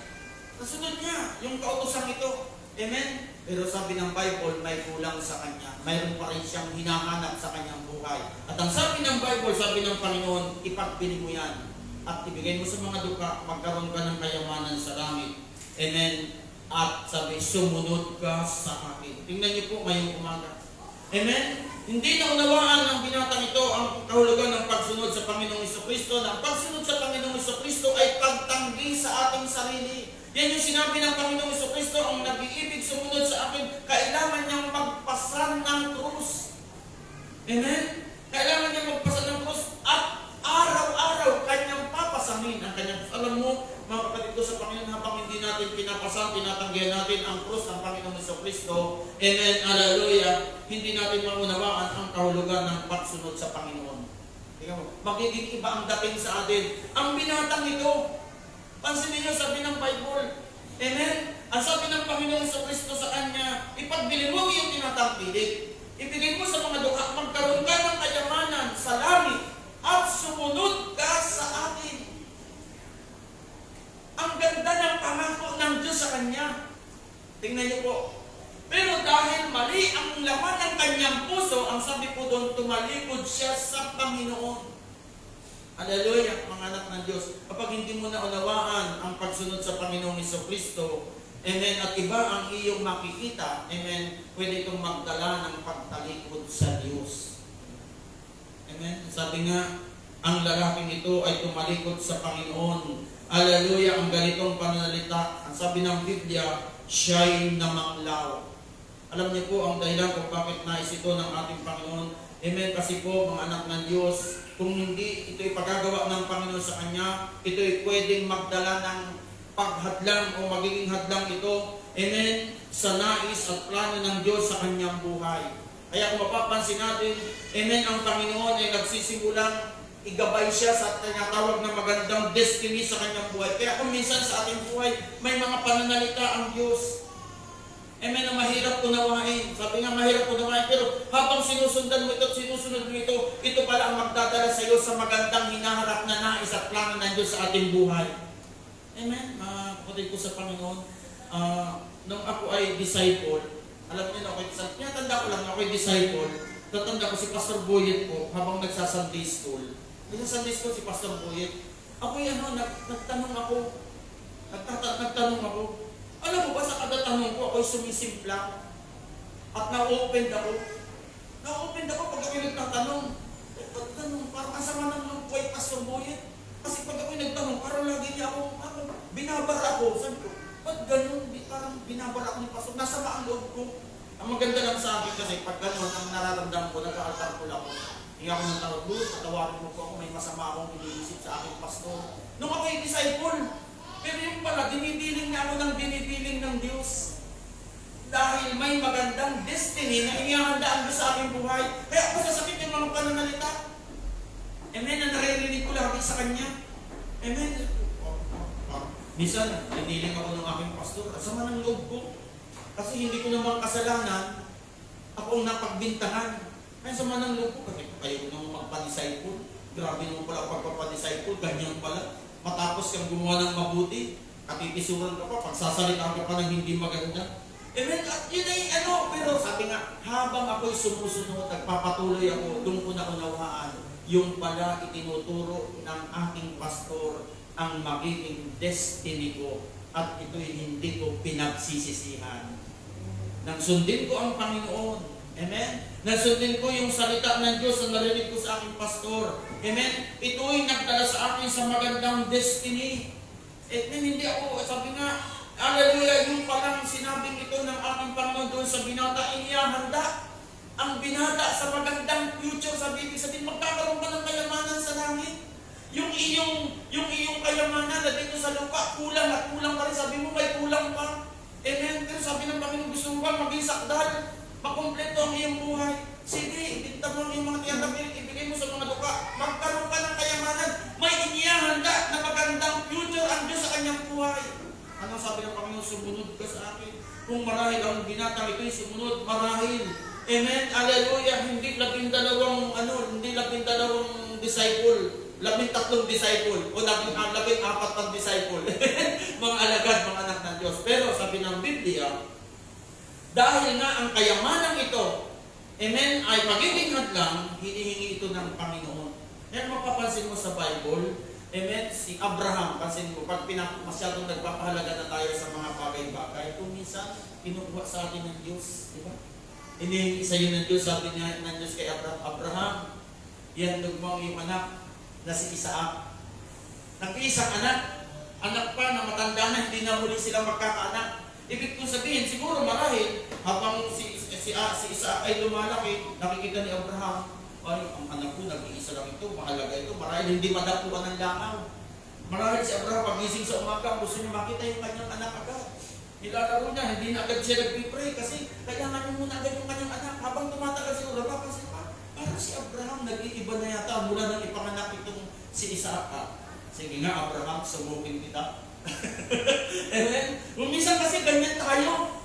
Nasunod niya yung kautosan ito. Amen? Pero sabi ng Bible, may kulang sa kanya. Mayroon pa rin siyang hinahanap sa kanyang buhay. At ang sabi ng Bible, sabi ng Panginoon, ipagbili mo yan. At ibigay mo sa mga duka, magkaroon ka ng kayamanan sa langit. Amen? At sabi, sumunod ka sa akin. Tingnan niyo po ngayong umaga. Amen? Hindi na unawaan ng binatang ito ang kahulugan ng pagsunod sa Panginoong Jesucristo, na ang pagsunod sa Panginoong Jesucristo ay pagtanggi sa ating sarili. Yan yung sinabi ng Panginoong Jesucristo, ang nag-iibig sumunod sa akin, kailangan niyang magpasan ng krus. Amen? Kailangan niyang magpasan ng krus at araw-araw kanyang papasanin ang kanyang. Alam mo, mga kapatid ko sa Panginoon, habang hindi natin pinapasan, tinatanggihan natin ang krus ng Panginoong Jesucristo, amen, hallelujah, hindi natin maunawaan ang kahulugan ng pagsunod sa Panginoon. Magiging iba ang dating sa atin. Ang binatang ito, pansinin niyo, sabi ng Bible, amen, ang sabi ng Panginoong Jesucristo sa kanya, ipagbili mo yung tinatangkilik, ibigay mo sa mga duha, magkaroon ka ng kayamanan sa langit, at sumunod ka sa atin. Ang ganda ng pangako ng Diyos sa kanya. Tingnan niyo po. Pero dahil mali ang laman ng kanyang puso, ang sabi po doon, tumalikod siya sa Panginoon. Hallelujah, mga anak ng Diyos. Kapag hindi mo naunawaan ang pagsunod sa Panginoong Jesucristo, amen, at iba ang iyong makikita, amen, pwede itong magdala ng pagtalikod sa Diyos. Amen. Sabi nga, ang lalaking ito ay tumalikod sa Panginoon. Hallelujah, ang ganitong pananalita, ang sabi ng Biblia, siya'y namanglaw. Alam niyo po ang dahilan kung bakit nais ito ng ating Panginoon. Amen. Kasi po, mga anak ng Diyos, kung hindi ito'y pagagawa ng Panginoon sa Kanya, ito'y pwedeng magdala ng paghadlang o magiging hadlang ito, amen, sa nais at plano ng Diyos sa Kanyang buhay. Kaya kung mapapansin natin, amen, ang Panginoon ay nagsisimulang igabay siya sa tinatawag na magandang destiny sa kanyang buhay. Kaya kung minsan sa ating buhay, may mga pananalita ang Diyos. Amen, na mahirap unawain. Sabi nga, mahirap unawain. Pero habang sinusundan mo ito at sinusunod mo ito pala ang magdadala sa iyo sa magandang hinaharap na nais at plano ng Diyos sa ating buhay. Amen, mga kapatid ko sa Panginoon. Nung ako ay disciple, alam niyo na ako ay disciple. Tanda ko lang ako ay disciple. Tatanda ko si Pastor Boyet po, habang nagsa-Sunday school. Nagsa-Sunday school si Pastor Boyet. Ako nagtanong ako. Nagtanong ako. Alam mo ba, sa kada tanong ko, ako'y sumisimpla. At na-open ako. Na-open ako pag ako'y nagtatanong. Ba't ganun? Parang kasama ng loob ko ay Pastor Boyet. Kasi pag ako'y nagtanong, parang lagi niya ako binabara ako. Sabi ko, ba't ganun? Parang binabara ako ni Pastor. Nasama ang loob ko. Ang maganda lang sa akin kasi pag gano'n ang nararamdaman ko, nag-aaltar ko lang ako. Hindi ako ng tawag, Lord, patawarin mo ko ako, may masama akong iniisip sa aking pastor. Nung ako'y disciple, pero yung pala, dinidiling niya ako ng dinidiling ng Diyos. Dahil may magandang destiny na inihanda ang Diyos sa aking buhay. Kaya ako sasakit yung mga pananalita. Amen, na naririnig ko lagi sa Kanya. Amen. Minsan, dinidiling ako ng aking pastor. At sama ng loob ko. Kasi hindi ko naman kasalanan, ako ang napagbintangan. Kaya sama ng loob ko, kasi kayo naman magpa-disciple. Grabe naman pala ang pagpapadisciple, ganyan pala. Matapos kang gumawa ng mabuti, katitisuran ka pa, pagsasalita ka pa ng hindi maganda. Amen, at yun ay pero sabi nga, habang ako'y sumusunod, nagpapatuloy ako, doon ko na unawaan, yung pala itinuturo ng aking pastor ang magiging destiny ko at ito'y hindi ko pinagsisisihan. Nang sundin ko ang Panginoon. Amen? Nang sundin ko yung salita ng Diyos na narinig ko sa aking pastor. Amen? Ito'y nagdala sa akin sa magandang destiny. Amen? Hindi ako, sabi nga, hallelujah, yung parang sinabing ito ng aking Panginoon doon sa binata, inihahanda ang binata sa magandang future. Sabi sabihin, magkakaroon ka ng kayamanan sa langit. Yung iyong kayamanan na dito sa lupa, kulang at kulang pa rin. Sabi mo, may kulang pa. Amen. Pero sabi ng Panginoon, gusto mo ba maging sakdal? Makompleto ang iyong buhay. Sige, ibigta mo ang iyong mga tiyatapil, ibigay mo sa mga duka. Magkaroon ka ng kayamanan. May inihahanda na magandang future ang Diyos sa kanyang buhay. Ano sabi ng Panginoon? Sumunod ka sa akin. Kung marahil ang binatang ito'y sumunod, marahil. Amen. Hallelujah. Hindi 12 disciple. 13 disciple. O 14 pang disciple. Mga alagad, mga anak ng Diyos. Pero sabi ng Biblia, dahil nga ang kayamanan ito, amen, ay magiging hadlang, hinihingi ito ng Panginoon. Yan mapapansin mo sa Bible, amen, si Abraham, pansin mo, pag masyadong nagpapahalaga na tayo sa mga bagay-bagay, kung minsan, kinukuha sa atin ng Diyos, di ba? Hinihingi sa iyo ng Diyos, sabi niya ng Diyos kay Abraham, yan mo yung anak na si Isaac. Nag-iisang anak pa na matanda na, hindi na muli sila magkakaanak. Ibig kong sabihin, siguro marahil, habang si Isaac ay lumalaki, nakikita ni Abraham, ay, ang anak ko, nag-iisa lang ito, mahalaga ito, marahil hindi madapuan ng langaw. Marahil si Abraham, pagising sa umaga, gusto niya makita yung kanyang anak agad. Nilalaro niya, hindi na agad siya nag-pray kasi kailangan niya muna agad yung kanyang anak. Habang tumatagal siguro, napapansin pa, parang si Abraham nag-iiba na yata mula nang ipanganak itong si Isaac. Sige nga, Abraham, sumukin kita. Amen? Minsan kasi ganyan tayo.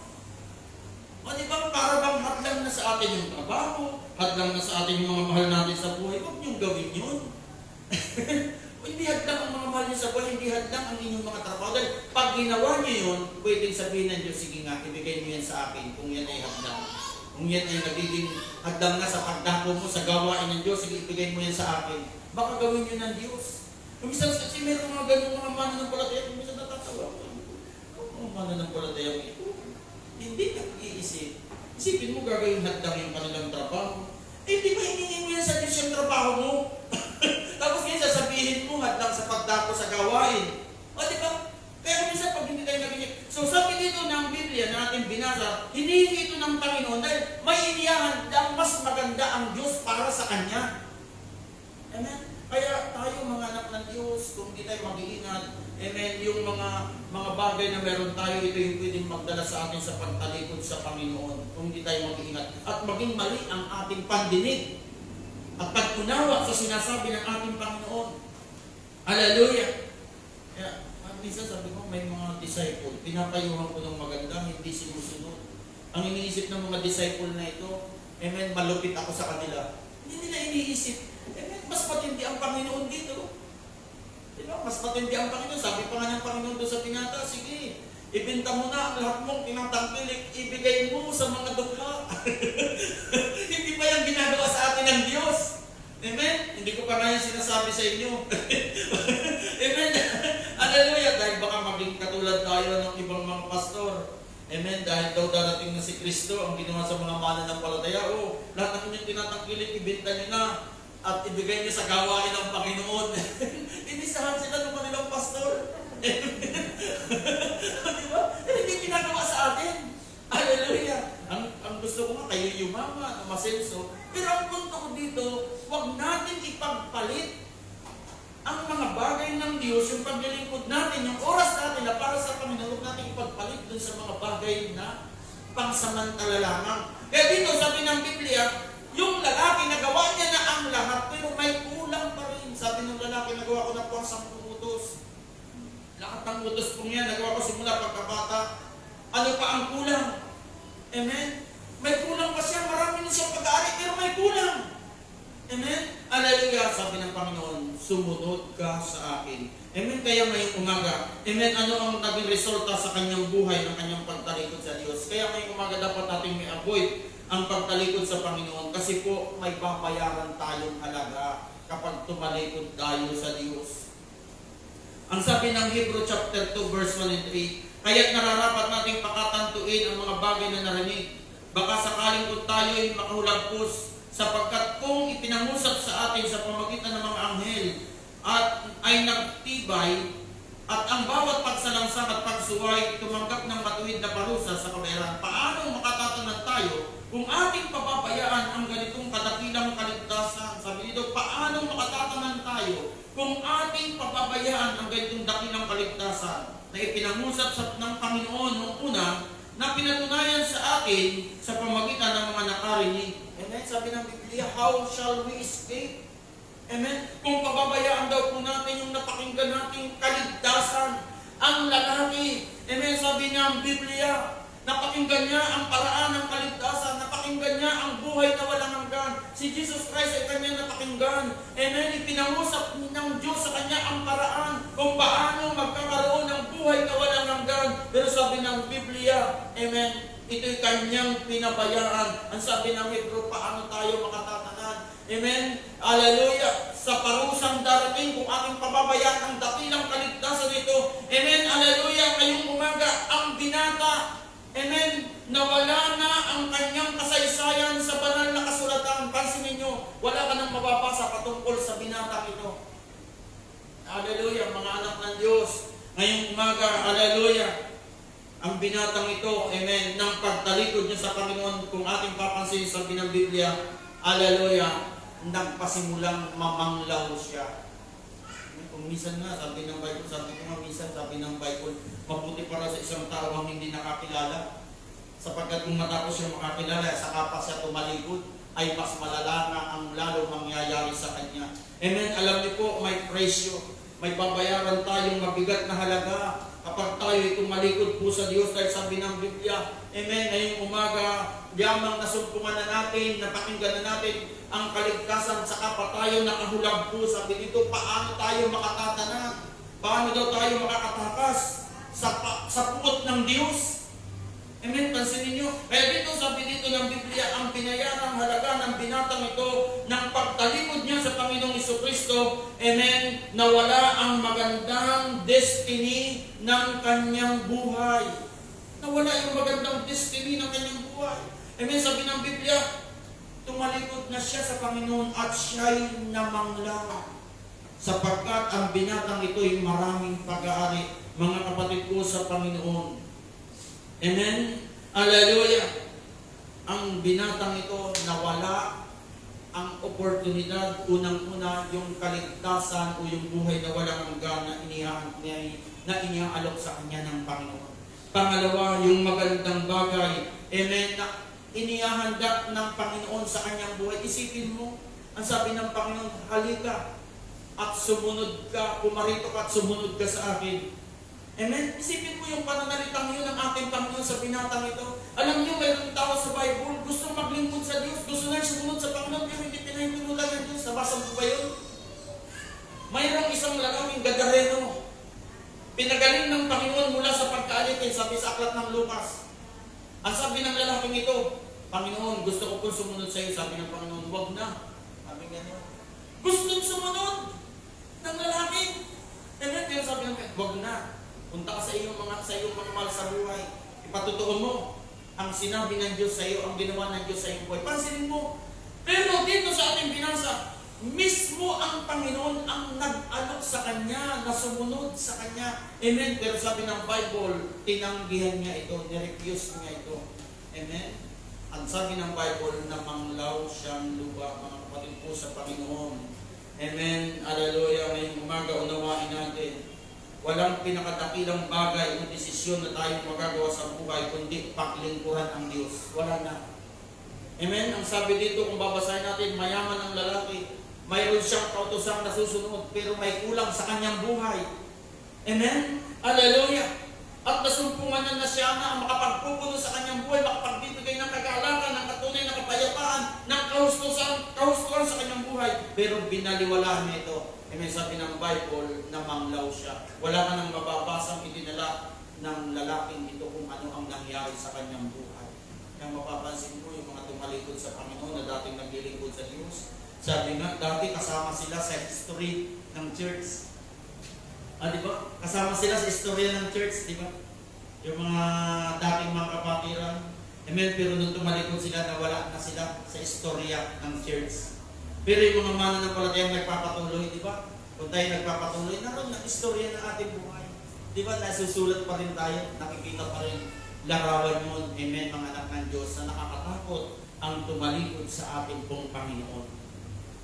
O di ba, para bang hadlang na sa atin yung trabaho, hadlang na sa atin yung mga mahal natin sa buhay, huwag niyong gawin yun. Hindi hadlang ang mga mahal niyo sa buhay, hindi hadlang ang inyong mga trabaho. Dahil pag ginawa niyo yun, pwedeng sabihin ng Diyos, sige nga, ibigay niyo yan sa akin kung yan ay hadlang. Kung yan ay nagiging hadlang na sa pagdako mo sa gawain ng Diyos, sige, ibigay mo yan sa akin. Baka gawin niyo ng Diyos. Minsan kasi meron mga ganung mga mananampalataya, minsan natatawa ko. Mga mananampalataya ito, hindi nag-iisip. Isipin mo gagawin hadlang yung kanilang trabaho. Eh, di ba hiningin mo yan sa Diyos yung trabaho mo? Tapos ngayon sasabihin mo hadlang sa pagdako sa gawain. O di ba? Kaya minsan pag hindi tayo nag-iisip. So sabi dito ng Biblia na ating binasa, hinihingi ito ng Panginoon dahil may inihahandang mas maganda ang Diyos para sa Kanya. Amen? Kaya tayo mga anak ng Diyos, kung hindi tayo mag-iingat, amen, yung mga bagay na meron tayo, ito yung pwedeng magdala sa atin sa pagtalikod sa Panginoon. Kung hindi tayo mag-iingat. At maging mali ang ating pandinig. At pag-unawa sa sinasabi ng ating Panginoon. Hallelujah! Kaya, minsan sabi ko, may mga disciple, pinapayuhan ko ng maganda, hindi sinusunod. Ang iniisip ng mga disciple na ito, amen, malupit ako sa kanila. Hindi nila iniisip. Mas matindi ang Panginoon dito. Diba? Mas matindi ang Panginoon. Sabi pa nga ng Panginoon doon sa pinata, sige, ibenta mo na ang lahat mong tinatangkilik, ibigay mo sa mga dukha. Hindi ba yung ginagawa pa nga yung sinasabi sa inyo. Amen. Hallelujah. Dahil baka maging katulad tayo ng ibang mga pastor. Amen. Dahil daw darating na si Kristo, ang ginawa sa mga mananampalataya, lahat ng inyong tinatangkilik, ibenta nyo na at ibigay nyo sa gawain ng Panginoon. Inisahan sila ng kanilang pastor. Di ba? Hindi pinagawa sa atin. Hallelujah. Ang gusto ko nga, kayo yumaman, masenso. Pero ang punto ko dito, huwag natin ipagpalit ang mga bagay ng Diyos, yung paglilingkod natin, yung oras natin na para sa Panginoon, huwag natin ipagpalit dun sa mga bagay na pangsamantala lamang. Kaya dito, sabi ng Biblia, yung lalaki, nagawa niya na ang lahat, pero may kulang pa rin. Sabi ng lalaki, nagawa ko na po ang 10 utos. Lahat ng utos pong yan, nagawa ko simula pagkabata. Ano pa ang kulang? Amen? May kulang pa siya, marami na siyang pag-aari, pero may kulang. Amen? Hallelujah, sabi ng Panginoon, sumunod ka sa akin. Amen, kaya ngayong umaga, amen, ano ang naging resulta sa kanyang buhay, ng kanyang pagtalikod sa Diyos? Kaya ngayong umaga dapat natin may avoid ang pagtalikod sa Panginoon kasi po may babayaran tayong halaga kapag tumalikod tayo sa Diyos. Ang sabi ng Hebrew chapter 2 verse 1 and 3, kaya't nararapat nating pakatantuin ang mga bagay na narinig. Baka sakaling kung tayo ay makahulagpos, sapagkat kung ipinangusap sa atin sa pamagitan ng mga anghel at ay nagtibay at ang bawat pagsalangsang at pagsuway tumanggap ng matuwid na parusa sa kabayaran, paano makatatanan tayo kung ating pababayaan ang ganitong kadakilang kaligtasan? Sabi dito, paano makatatanan tayo kung ating pababayaan ang ganitong dakilang kaligtasan na ipinangusap ng Panginoon noong una na pinatunayan sa atin sa pamagitan ng mga nakarinig? Amen. Sabi ng Biblia, how shall we escape? Amen. Kung pababayaan daw po natin yung napakinggan nating kaligtasan, ang lalaki. Amen. Sabi niya ang Biblia, napakinggan niya ang paraan ng kaligtasan, napakinggan niya ang buhay na walang hanggan. Si Jesus Christ ay kanya napakinggan. Amen. Ipinangusap ng Diyos sa kanya ang paraan kung paano magkakaroon ng buhay na walang hanggan. Pero sabi ng Biblia, amen, ito'y kanyang pinabayaan. Ang sabi ng Hebrew, paano tayo makatatanan? Amen? Hallelujah! Sa parusang darating, kung ating pababayaan ang dakilang kaligtasan nito, amen? Hallelujah! Ngayong umaga, ang binata, amen? Nawala na ang kanyang kasaysayan sa banal na kasulatan. Pansin ninyo, wala ka nang mababasa patungkol sa binatang ito. Hallelujah! Mga anak ng Diyos, ngayong umaga, hallelujah! Ang binatang ito, amen, ng pagtalikod niya sa Panginoon, kung ating papansin sa ng Biblia, hallelujah, nagpasimulang mamanglaw siya. Kung minsan nga, sabi ng Bible, sabi ng Bible, mabuti para sa isang tao ang hindi nakakilala. Sapagkat kung matapos siya makakilala, saka pa siya tumalikod, ay mas malala na ang lalo mangyayari sa kanya. Amen, alam niyo po, may presyo, may babayaran tayong mabigat na halaga kapag tayo ay tumalikod po sa Diyos. Dahil sabi ng Biblia, amen, ngayong umaga, yamang nasumpungan na natin, napakinggan na natin ang kaligtasan, saka pa tayo nakahulag po. Sabi dito, paano tayo makatatanan? Paano daw tayo makakatakas sa puot ng Diyos? Amen, pansinin nyo. Kaya dito, sabi dito ng Biblia, ang binayarang halaga ng binatang ito, ng pagtalikod niya sa Panginoong Jesucristo, amen, nawala ang magandang destiny ng kanyang buhay. Nawala yung magandang destiny ng kanyang buhay. Amen, sabi ng Biblia, tumalikod na siya sa Panginoon at siya'y namanglaw. Sapagkat ang binatang ito ay maraming pag-aari, mga kapatid ko sa Panginoon. Amen? Hallelujah! Ang binatang ito nawala ang oportunidad, unang-una yung kaligtasan o yung buhay na walang hanggan na iniaalok sa kanya ng Panginoon. Pangalawa, yung magandang bagay, amen, na inihahanda ng Panginoon sa kanyang buhay. Isipin mo, ang sabi ng Panginoon, halika at sumunod ka, pumarito ka at sumunod ka sa akin. Amen? Isipin mo yung pananalitang yun ng ating Panginoon sa binatang ito. Alam niyo, mayroong tao sa Bible, gusto maglingkod sa Diyos, gusto na sumunod sa Panginoon, pero hindi pinahintulutan ng Diyos. Nabasa mo ba yun? Mayroong isang lalaking Gadareno. Pinagaling ng Panginoon mula sa pagkaalitin, sabi sa aklat ng Lucas. Ang sabi ng lalaking ito, Panginoon, gusto ko pong sumunod sa iyo. Sabi ng Panginoon, huwag na. Sabi gano'n. Gusto sumunod ng lalaki. Amen. Pero sabi namin, wag na. Punta ka sa iyong mga mahal sa buhay. Ipatutuon mo ang sinabi ng Diyos sa iyo, ang ginawa ng Diyos sa iyong buhay. Pansinin mo. Pero dito sa ating binasa, mismo ang Panginoon ang nag-alok sa Kanya, na sumunod sa Kanya. Amen. Pero sabi ng Bible, tinanggihan niya ito, nirefuse niya ito. Amen. Ang sabi ng Bible, na manglaw siyang lupa, mga kapatid po sa Panginoon. Amen. Hallelujah. Ngayong umaga, unawain natin. Walang pinakadakilang bagay o desisyon na tayo magagawa sa buhay kundi paglingkuran ang Diyos. Wala na. Amen? Ang sabi dito, kung babasahin natin, mayaman ang lalaki, mayroon siyang kautosang nasusunod, pero may kulang sa kanyang buhay. Amen? Hallelujah! At nasumpungan na siya na makapagpupuno sa kanyang buhay, makapagbibigay ng kagalakan, ng katunay na kapayapaan, ng kahustuhan sa kanyang buhay. Pero binaliwala niya ito. Amen, sabi ng Bible na manglaw siya. Wala ka nang mababasang idinala ng lalaking ito kung ano ang nangyari sa kanyang buhay. Kaya mapapansin mo yung mga tumalikod sa Panginoon na dating naglilingkod sa Diyos. Sabi nga, dati kasama sila sa history ng church. Di ba? Kasama sila sa istorya ng church, di ba? Yung mga dating mga kapatiran. Amen, pero nung tumalikod sila, nawala na sila sa istorya ng church. Pero yung mga mananampalatayang nagpapatuloy, di ba? Kung tayo nagpapatuloy, naroon ang istorya ng ating buhay. Di ba? Nasusulat pa rin tayo, nakikita pa rin larawan mo, amen, mga anak ng Diyos, na nakakatakot ang tumalikod sa ating pong Panginoon.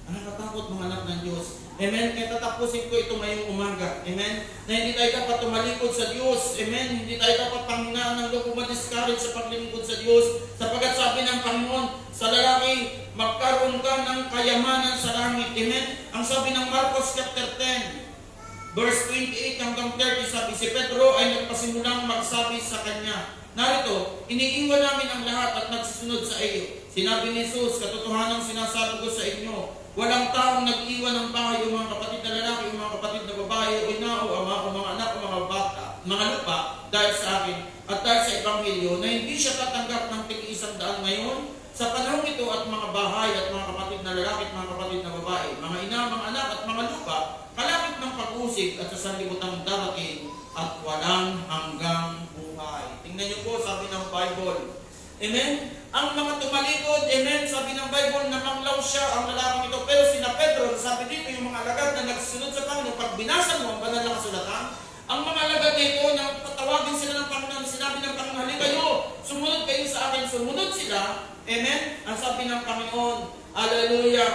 Nakakatakot mga anak ng Diyos. Amen? Kaya tatapusin ko ito ngayong umaga. Amen? Na hindi tayo dapat tumalikod sa Diyos. Amen? Hindi tayo dapat panghinaan ng loob ma-discourage sa paglingkod sa Diyos. Sapagkat sabi ng Panginoon, sa lalaki, magkaroon ka ng kayamanan sa langit. Amen? Ang sabi ng Marcos chapter 10, verse 28 hanggang 30, sabi, si Pedro ay nagpasimulang magsabi sa kanya, narito, iniiwan namin ang lahat at nagsusunod sa iyo. Sinabi ni Jesus, katotohanan sinasabi ko sa inyo, walang taong nag-iwan ng bahay o mga kapatid na lalaki o mga kapatid na babae o ina o ama o mga anak o mga bata, mga lupa dahil sa akin at dahil sa Ebanghelyo na hindi siya tatanggap ng tig-100 ngayon sa panahon ito at mga bahay at mga kapatid na lalaki at mga kapatid na babae, mga ina, mga anak at mga lupa, kalapit ng pag-usig at sa sanlibutan darating at walang hanggang buhay. Tingnan niyo po, sabi ng Bible. Amen? Ang mga tumalikod, amen, sabi ng Bible, namanglaw siya ang lalaking ito. Pero sina Pedro, sabi dito, yung mga alagad na nagsunod sa Panginoon, pag binasa mo ang banal na kasulatan, ang mga alagad nito, na patawagin sila ng Panginoon, sinabi ng Panginoon, halika kayo, sumunod kayo sa akin, sumunod sila, amen? Ang sabi ng Panginoon, hallelujah,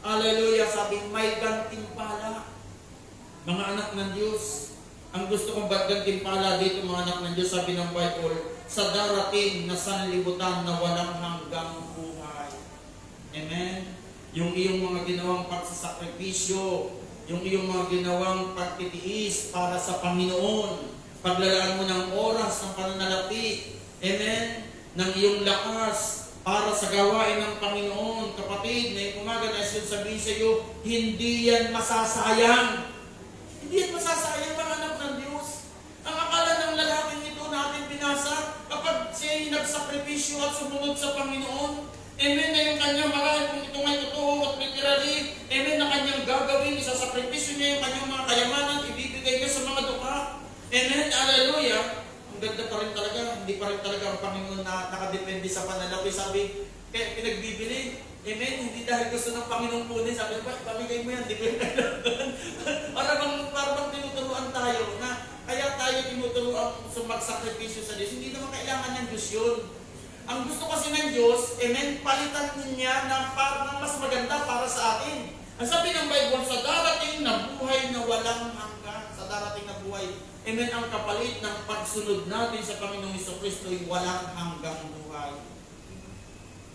hallelujah, sabi, may gantimpala, mga anak ng Diyos. Ang gusto kong gantimpala dito, mga anak ng Diyos, sabi ng Bible, sa darating na sanlibutan na walang hanggang buhay. Amen? Yung iyong mga ginawang pagsasakripisyo, yung iyong mga ginawang pagtitiis para sa Panginoon, paglalaan mo ng oras ng pananalapi, amen? Ng iyong lakas para sa gawain ng Panginoon. Kapatid, na umaga na sabihin sa iyo, hindi yan masasayang. Hindi yan masasayang, mga anak ng Diyos. Ang akala ng lalaking ito natin binasa, kapag siya'y nagsakripisyo at sumunod sa Panginoon, amen, na yung kanyang marahil kung ito ngay totoo at literally, amen, na kanyang gagawin, isasakripisyo niya yung kanyang mga kayamanan, ibibigay niya sa mga dukha. Amen, hallelujah. Ang ganda pa rin talaga, hindi pa rin talaga ang Panginoon na nakadepende sa panalapi. Sabi, kaya pinagbibili, amen, hindi dahil gusto ng Panginoon kunin, sabi ba, pamigay mo yan, di ko yung kailangan. Parang tinuturuan tayo na kaya tayo tinuturuan magsakripisyo sa Diyos. Hindi naman kailangan ng Diyos yun. Ang gusto kasi ng Diyos, amen, palitan niya ng mas maganda para sa atin. Ang sabi ng Bible, sa darating na buhay na walang hanggan, sa darating na buhay, amen, ang kapalit ng pagsunod natin sa Panginoong Jesucristo ay walang hanggang buhay.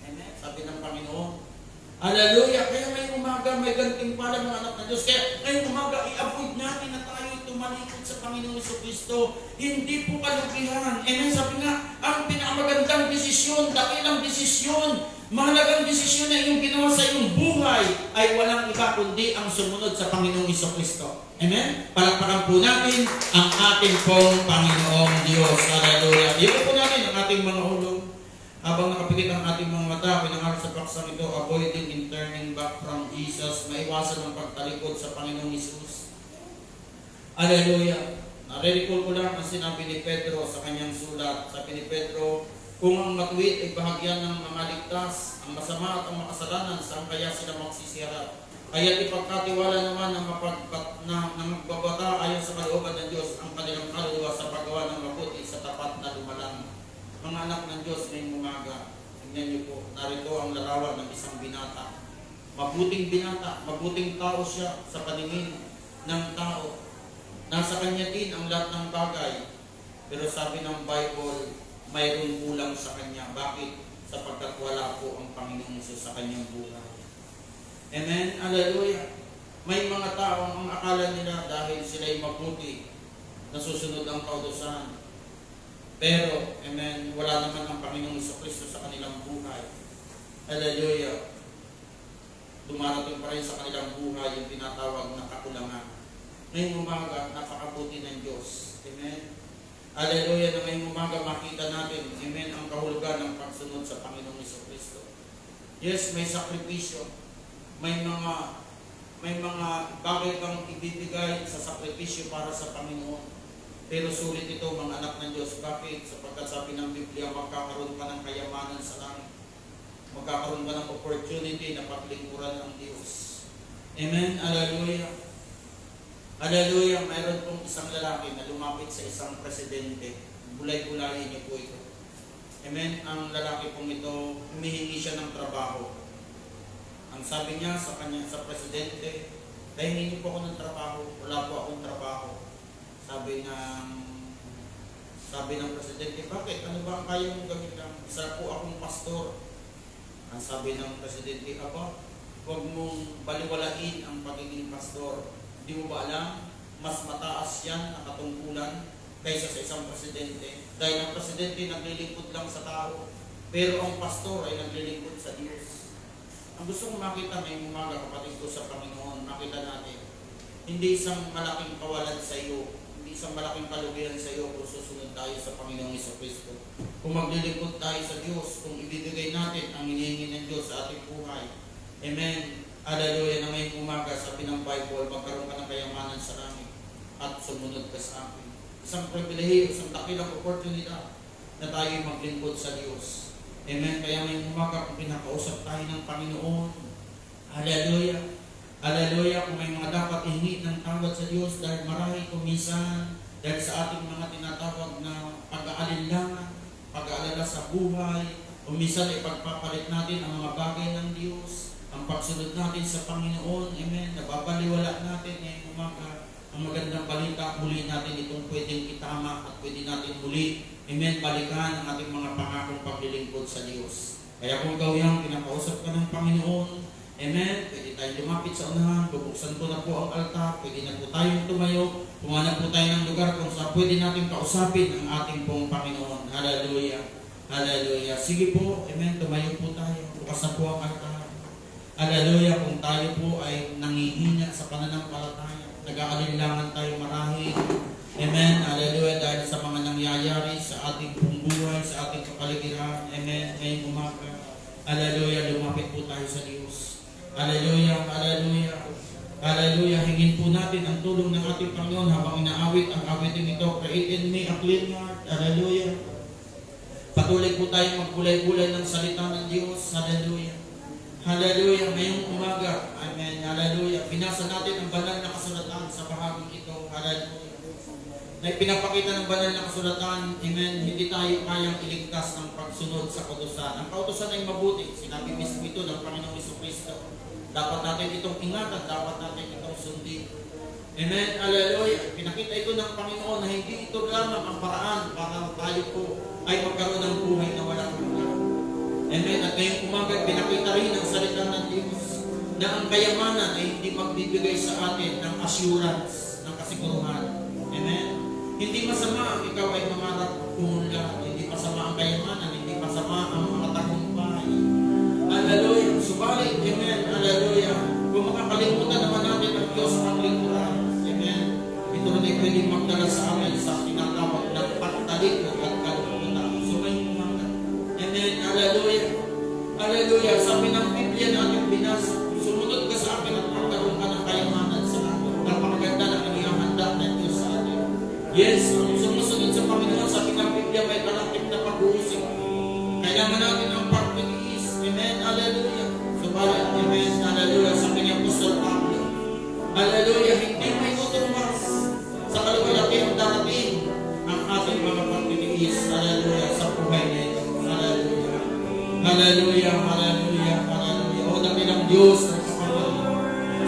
Amen, sabi ng Panginoon. Hallelujah! Kaya may umaga, may gantimpala mga anak ng Diyos. Kaya ngayong umaga, i-avoid natin na tayo tumalikod sa Panginoong Jesucristo. Hindi po kalugihan. Amen, sabi nga, ang pinakamagandang desisyon, dakilang desisyon, mahalagang desisyon na iyong ginawa sa iyong buhay ay walang iba kundi ang sumunod sa Panginoong Jesucristo. Amen? Palakpakan po natin ang ating pong Panginoong Diyos. Hallelujah. Ipo po natin ang ating mga ulong. Habang nakapikit ang ating mga mata, pinangaral sa paksang ito, avoiding and turning back from Jesus, maiwasan ang pagtalikod sa Panginoong Hesus. Hallelujah! Nare-recall ko lang ang sinabi ni Pedro sa kanyang sulat. Sabi ni Pedro, kung ang matuwid ay bahagyan ng mga ligtas, ang masama at ang makasalanan, saan kaya sila magsisira? Kaya ipagkatiwala naman ng magbabata ayon sa kalooban ng Diyos ang kanilang kaluluwa sa paggawa ng mabuti sa tapat na lumalang. Mga anak ng Diyos ngayong umaga, tingnan niyo po, narito ang larawan ng isang binata. Mabuting binata, mabuting tao siya sa paningin ng tao. Nasa kanya din ang lahat ng bagay. Pero sabi ng Bible, mayroon kulang sa kanya. Bakit? Sapagkat wala po ang Panginoong Hesus sa kanyang buhay. Amen? Hallelujah! May mga tao ang akala nila dahil sila'y mabuti, nasusunod ang kautusan. Pero, amen, wala naman ang Panginoong Jesucristo sa kanilang buhay. Hallelujah! Dumarating pa rin sa kanilang buhay yung tinatawag na kakulangan. Ngayong umaga, napakabuti ng Diyos. Amen? Hallelujah! Na ngayong umaga makita natin, amen, ang kahulugan ng pagsunod sa Panginoong Jesucristo. Yes, may sakripisyo. May mga bagay kang ibibigay sa sakripisyo para sa Panginoon. Pero sulit ito mga anak ng Diyos. Bakit? Sapagkat sabi ng Biblia, magkakaroon ka ng kayamanan sa langit. Magkakaroon ka ng opportunity na paglingkuran ng Diyos. Amen? Hallelujah! Hallelujah! Mayroon pong isang lalaki na lumapit sa isang presidente. Bulay-bulayin niyo po ito. Amen? Ang lalaki pong ito, humihingi siya ng trabaho. Ang sabi niya sa kanya, sa presidente, "Pahingi niyo po ako ng trabaho. Wala po akong trabaho." Sabi ng presidente, "Bakit? Ano ba ang kaya mong gawin lang? Isa po akong pastor." Ang sabi ng presidente, "Aba, huwag mong baliwalain ang pagiging pastor. Di mo ba alam, mas mataas yan ang katungkulan kaysa sa isang presidente? Dahil ang presidente naglilingkod lang sa tao, pero ang pastor ay naglilingkod sa Diyos." Ang gusto kong makita ngayong umaga, kapatid ko sa Panginoon, makita natin, hindi isang malaking kawalan sa iyo, hindi isang malaking kalugihan sa iyo kung susunod tayo sa Panginoong Jesucristo. Kung maglilingkod tayo sa Diyos, kung ibibigay natin ang hinihingi ng Diyos sa ating buhay. Amen. Hallelujah. Na ngayong umaga, sabi ng Bible, magkaroon ka ng kayamanan sa langit at sumunod ka sa akin. Isang pribilehiyo, isang dakilang oportunidad na tayo maglingkod sa Diyos. Amen. Kaya ngayong umaga, kung pinakausap tayo ng Panginoon, hallelujah. Hallelujah. Kung may mga dapat ihingi ng tawad sa Diyos dahil marami kumisan, dahil sa ating mga tinatawag na pag-aalinlangan, pag-aalala sa buhay, kumisan ay pagpapalit natin ang mga bagay ng Diyos, ang pagsunod natin sa Panginoon, amen, nababaliwala natin ngayong umaga. Ang magandang balita, muli natin itong pwedeng itama at pwede natin muli, amen, balikan ang ating mga pangakong paglilingkod sa Diyos. Kaya kung ikaw yung pinakausap ka ng Panginoon, amen, pwede tayo lumapit sa unahan, bubuksan ko na po ang altar, pwede na po tayong tumayo, pumanap po tayo ng lugar kung saan pwede natin kausapin ang ating pong Panginoon. Hallelujah. Hallelujah. Sige po, amen, tumayo po tayo, bukas na po ang altar. Hallelujah. Kung tayo po ay nangihina sa pananampalataya, nag-aalinlangan tayo marahil. Amen. Hallelujah. Dahil sa mga nangyayari sa ating buhay, sa ating kapaligiran. Amen. Ngayong umaga. Hallelujah. Lumapit po tayo sa Diyos. Hallelujah. Hallelujah. Hallelujah. Hingin po natin ang tulong ng ating Panginoon habang inaawit ang awiting ito. Create in me a clean heart. Hallelujah. Patuloy po tayong magbulay-bulay ng salita ng Diyos. Hallelujah. Hallelujah. Ngayong umaga, amen, hallelujah, binasa natin ang banal na kasulatan sa bahaging ito, hallelujah, na ipinapakita ng banal na kasulatan, amen, hindi tayo kayang iligtas ng pagsunod sa kautusan. Ang kautusan ay mabuti, sinabi mismo ito ng Panginoong Jesucristo. Dapat natin itong ingatan, dapat natin itong sundin. Amen, hallelujah. Pinakita ito ng Panginoon na hindi ito lamang ang paraan para tayo po ay magkaroon ng buhay na walang hanggan. Amen. At ngayong umaga, pinakita rin ang salita ng Diyos na ang kayamanan ay hindi magbibigay sa atin ng assurance, ng kasiguruhan. Amen. Hindi masama ang ikaw ay mangarap kumunlad. Hindi masama ang kayamanan. Hindi masama ang mga tagumpay. Hallelujah. Subalit, amen. Hallelujah. Kung makakalimutan naman natin ang Diyos ang lingkuran. Amen. Ito rin ay pwedeng magdala sa amin sa tinatawag ng pagtalikod at kalungkutan. So ngayong umaga, amen. Amen. Hallelujah. Hallelujah. Sabi ng Biblia na ating binasa, sumunod ka sa akin at magkaroon ka ng kayamanan sa akin. Napakaganda ng inihahanda ng Diyos sa atin. Yes, ang sumusunod sa Panginoon, sabi ng Biblia, may kalakip na pag-uusig. Kailangan natin ang pagtitiis. Amen. Hallelujah. Subalit, amen. Hallelujah. Sabi ni Apostol Pablo, hallelujah. Hindi may tutumbas sa kaluwalhati ang darating ang ating mga pagtitiis. Hallelujah. Sa buhay nito. Hallelujah. Hallelujah. Hallelujah. Hallelujah. O dakilang Diyos ng Panginoon.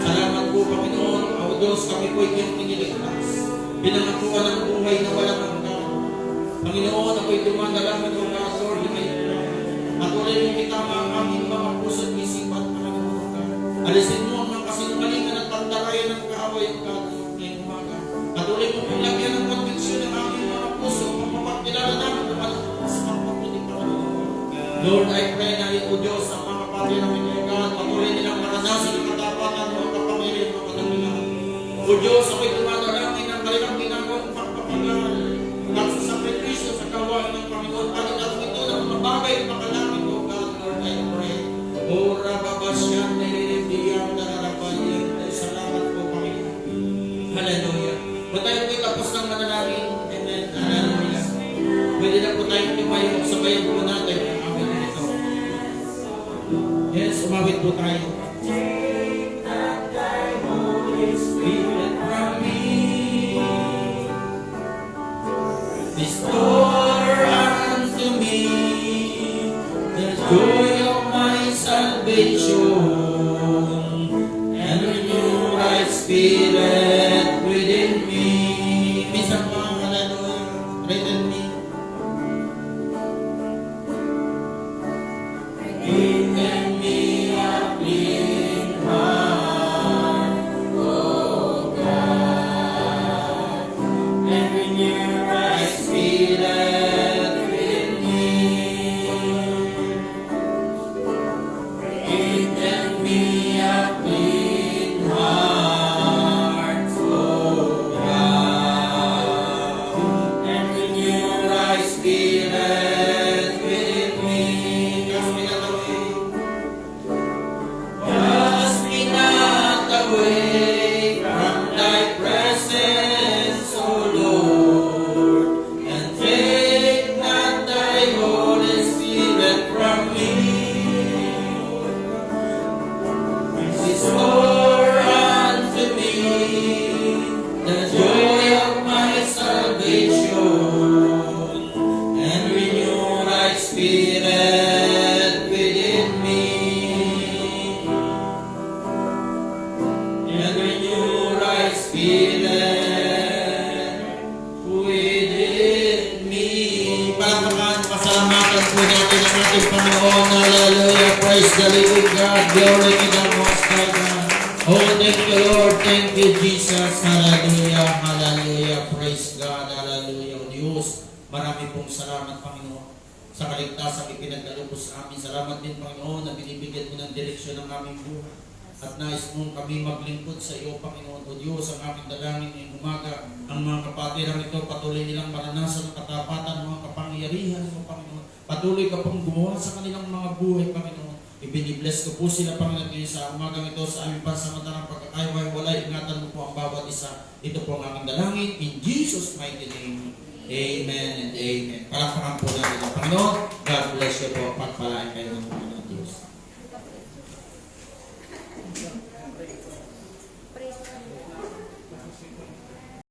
Salamat po, Panginoon. O Diyos, kami po iyong iniligtas. Pinangakuan ng buhay na walang hanggan. Panginoon, ako'y dumadalaman o God, Lord, patuloy mong itama ang aming mga puso at isipan, Panginoon. Alisin mo ang mga kasinungalingan at pagdarayan ng kaaway ang God, ngayong umaga. Patuloy mo pong lagyan ng konviksyon ng aming mga puso, mapapagkilala namin kung ano sa pagpapulit, Panginoon. Lord, I pray na O Diyos, ang mga kapatid namin kay God, patuloy nilang maranasan ang katapatan mo ang kapangyarihan ng kadamihan. O Diyos, ako'y dumadalangin ng kanilang ginagawang pagpapagal at sa sakripisyo sa gawain ng Panginoon. Palitan mo ito ng mga bagay na makalangin, O God, Lord, I pray. O Rababasyan, nililibdiyan, nararabayan. Salamat po, Panginoon. Hallelujah. Kung tayo po'y tapos ng manalangin, amen. Hallelujah. Pwede na po tayong tumayo. Sabayan po natin ang awit nito. Yes, umawit po tayo. Take not thy Holy Spirit from me. Restore unto me the joy of my salvation and renew thy spirit within me. Minsan pa, hallelujah, within me. Within me a clean heart, O God, and renew thy spirit within me. Within me a clean heart, O God, and renew thy spirit within me. Cast me not away from thy presence, O Lord, and take not thy Holy Spirit from me. Restore unto me the joy of my salvation and renew thy spirit within me. And renew thy spirit within me. Palakpakan, pasalamatan po natin ang ating Panginoon. Hallelujah. Praise the living God. Glory to the Most High God. Oh, thank you, Lord. Thank you, Jesus. Hallelujah. Hallelujah. Praise God. Hallelujah. O Diyos, marami pong salamat, Panginoon, sa kaligtasang ipinagkaloob sa amin. Salamat din, Panginoon, na binibigyan mo ng direksyon ng aming buhay. At nais mong kami maglingkod sa iyo, Panginoon. O Diyos, ang aming dalangin ngayong umaga, ang mga kapatirang ito, patuloy nilang maranasan ang katapatan, mga kapangyarihan mo, Panginoon. Patuloy ka pong gumawa sa kanilang mga buhay, Panginoon. Ibinibless ko po sila, Panginoon, sa umagang ito sa aming pansamantalang pagkakaiwalay. Ingatan mo po ang bawat isa. Ito po ang aming dalangin. In Jesus' mighty name, amen and amen. Palakpakan po natin ang Panginoon. God bless you po. Pagpalain kayo ng